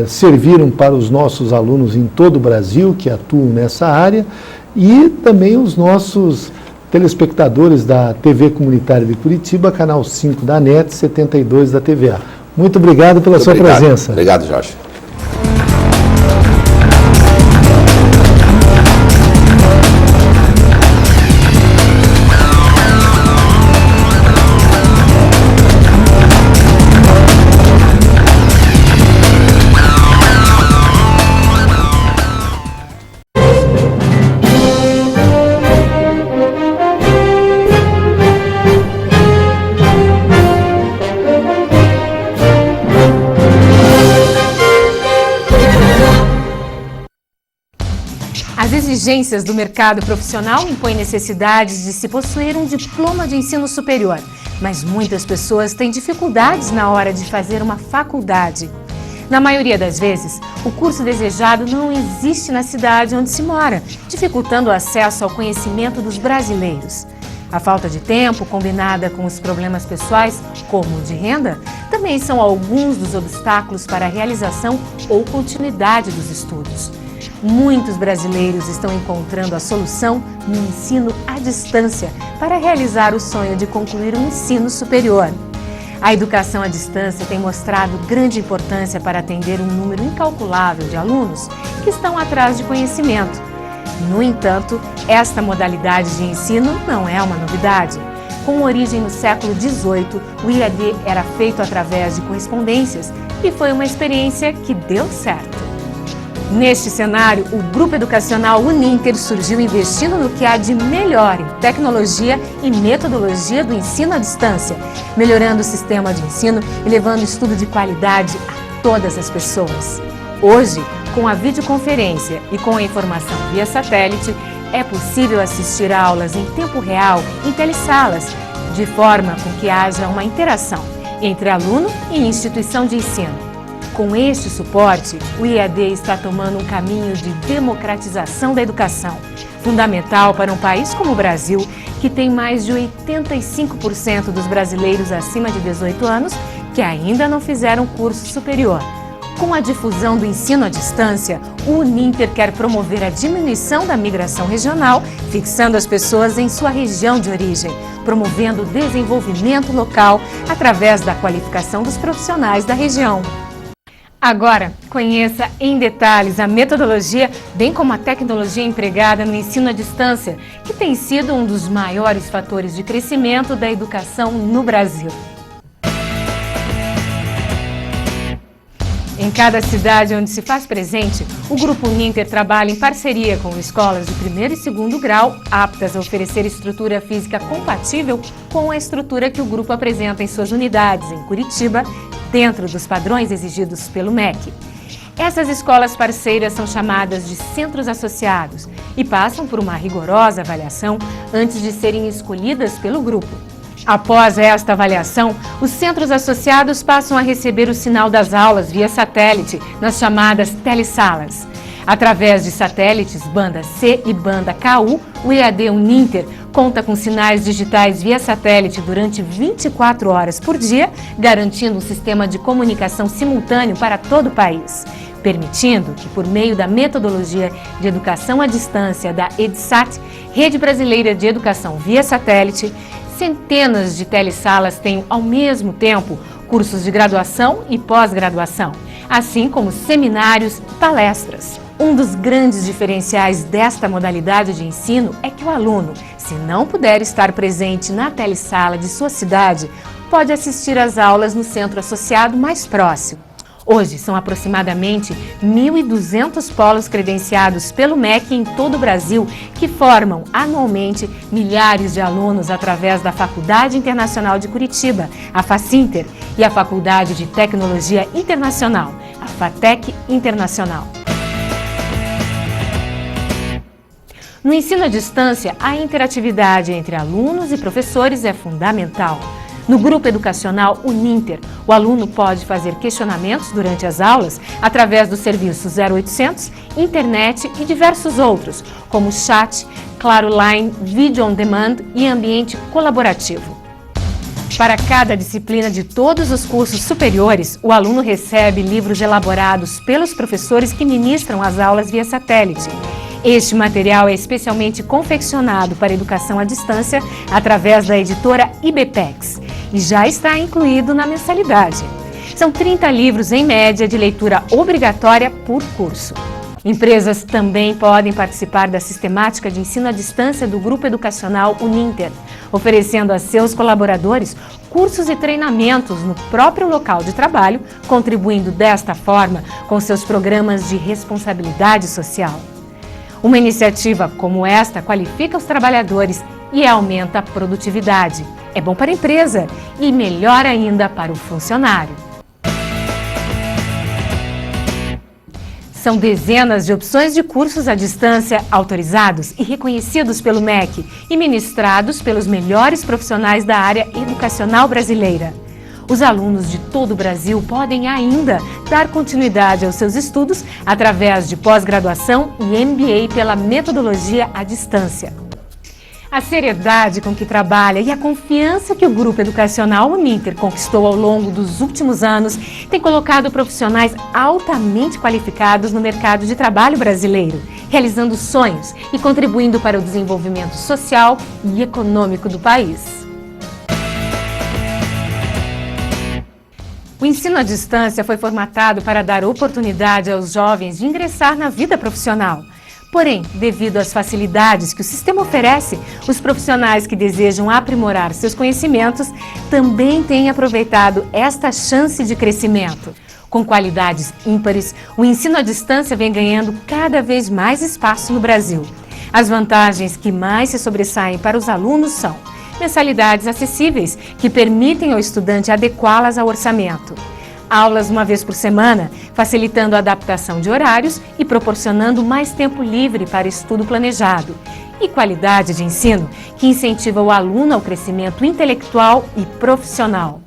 serviram para os nossos alunos em todo o Brasil que atuam nessa área e também os nossos telespectadores da TV Comunitária de Curitiba, canal 5 da NET, 72 da TVA. Muito obrigado pela sua presença. Obrigado, Jorge. As exigências do mercado profissional impõem necessidades de se possuir um diploma de ensino superior, mas muitas pessoas têm dificuldades na hora de fazer uma faculdade. Na maioria das vezes, o curso desejado não existe na cidade onde se mora, dificultando o acesso ao conhecimento dos brasileiros. A falta de tempo, combinada com os problemas pessoais, como o de renda, também são alguns dos obstáculos para a realização ou continuidade dos estudos. Muitos brasileiros estão encontrando a solução no ensino à distância para realizar o sonho de concluir um ensino superior. A educação à distância tem mostrado grande importância para atender um número incalculável de alunos que estão atrás de conhecimento. No entanto, esta modalidade de ensino não é uma novidade. Com origem no século XVIII, o IAD era feito através de correspondências e foi uma experiência que deu certo. Neste cenário, o Grupo Educacional Uninter surgiu investindo no que há de melhor em tecnologia e metodologia do ensino à distância, melhorando o sistema de ensino e levando estudo de qualidade a todas as pessoas. Hoje, com a videoconferência e com a informação via satélite, é possível assistir a aulas em tempo real em telesalas, de forma com que haja uma interação entre aluno e instituição de ensino. Com este suporte, o IAD está tomando um caminho de democratização da educação, fundamental para um país como o Brasil, que tem mais de 85% dos brasileiros acima de 18 anos que ainda não fizeram curso superior. Com a difusão do ensino à distância, o Uninter quer promover a diminuição da migração regional, fixando as pessoas em sua região de origem, promovendo o desenvolvimento local através da qualificação dos profissionais da região. Agora, conheça em detalhes a metodologia, bem como a tecnologia empregada no ensino à distância, que tem sido um dos maiores fatores de crescimento da educação no Brasil. Em cada cidade onde se faz presente, o Grupo Uninter trabalha em parceria com escolas de primeiro e segundo grau, aptas a oferecer estrutura física compatível com a estrutura que o grupo apresenta em suas unidades em Curitiba, dentro dos padrões exigidos pelo MEC. Essas escolas parceiras são chamadas de centros associados e passam por uma rigorosa avaliação antes de serem escolhidas pelo grupo. Após esta avaliação, os centros associados passam a receber o sinal das aulas via satélite nas chamadas telesalas. Através de satélites banda C e banda KU, o EAD Uninter conta com sinais digitais via satélite durante 24 horas por dia, garantindo um sistema de comunicação simultâneo para todo o país, permitindo que, por meio da metodologia de educação à distância da EDSAT, Rede Brasileira de Educação via Satélite, centenas de telesalas tenham, ao mesmo tempo, cursos de graduação e pós-graduação, assim como seminários e palestras. Um dos grandes diferenciais desta modalidade de ensino é que o aluno, se não puder estar presente na telesala de sua cidade, pode assistir às aulas no centro associado mais próximo. Hoje, são aproximadamente 1.200 polos credenciados pelo MEC em todo o Brasil, que formam anualmente milhares de alunos através da Faculdade Internacional de Curitiba, a Facinter, e a Faculdade de Tecnologia Internacional, a FATEC Internacional. No ensino à distância, a interatividade entre alunos e professores é fundamental. No grupo educacional Uninter, o aluno pode fazer questionamentos durante as aulas através do serviço 0800, internet e diversos outros, como chat, Claro Line, vídeo on demand e ambiente colaborativo. Para cada disciplina de todos os cursos superiores, o aluno recebe livros elaborados pelos professores que ministram as aulas via satélite. Este material é especialmente confeccionado para educação à distância através da editora IBPEX e já está incluído na mensalidade. São 30 livros em média de leitura obrigatória por curso. Empresas também podem participar da sistemática de ensino à distância do Grupo Educacional Uninter, oferecendo a seus colaboradores cursos e treinamentos no próprio local de trabalho, contribuindo desta forma com seus programas de responsabilidade social. Uma iniciativa como esta qualifica os trabalhadores e aumenta a produtividade. É bom para a empresa e melhor ainda para o funcionário. São dezenas de opções de cursos à distância autorizados e reconhecidos pelo MEC e ministrados pelos melhores profissionais da área educacional brasileira. Os alunos de todo o Brasil podem ainda dar continuidade aos seus estudos através de pós-graduação e MBA pela metodologia à distância. A seriedade com que trabalha e a confiança que o Grupo Educacional Uninter conquistou ao longo dos últimos anos tem colocado profissionais altamente qualificados no mercado de trabalho brasileiro, realizando sonhos e contribuindo para o desenvolvimento social e econômico do país. O ensino à distância foi formatado para dar oportunidade aos jovens de ingressar na vida profissional. Porém, devido às facilidades que o sistema oferece, os profissionais que desejam aprimorar seus conhecimentos também têm aproveitado esta chance de crescimento. Com qualidades ímpares, o ensino à distância vem ganhando cada vez mais espaço no Brasil. As vantagens que mais se sobressaem para os alunos são mensalidades acessíveis, que permitem ao estudante adequá-las ao orçamento. Aulas uma vez por semana, facilitando a adaptação de horários e proporcionando mais tempo livre para estudo planejado. E qualidade de ensino, que incentiva o aluno ao crescimento intelectual e profissional.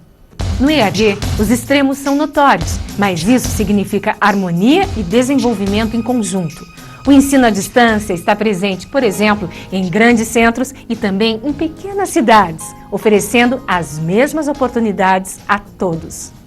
No EAD, os extremos são notórios, mas isso significa harmonia e desenvolvimento em conjunto. O ensino à distância está presente, por exemplo, em grandes centros e também em pequenas cidades, oferecendo as mesmas oportunidades a todos.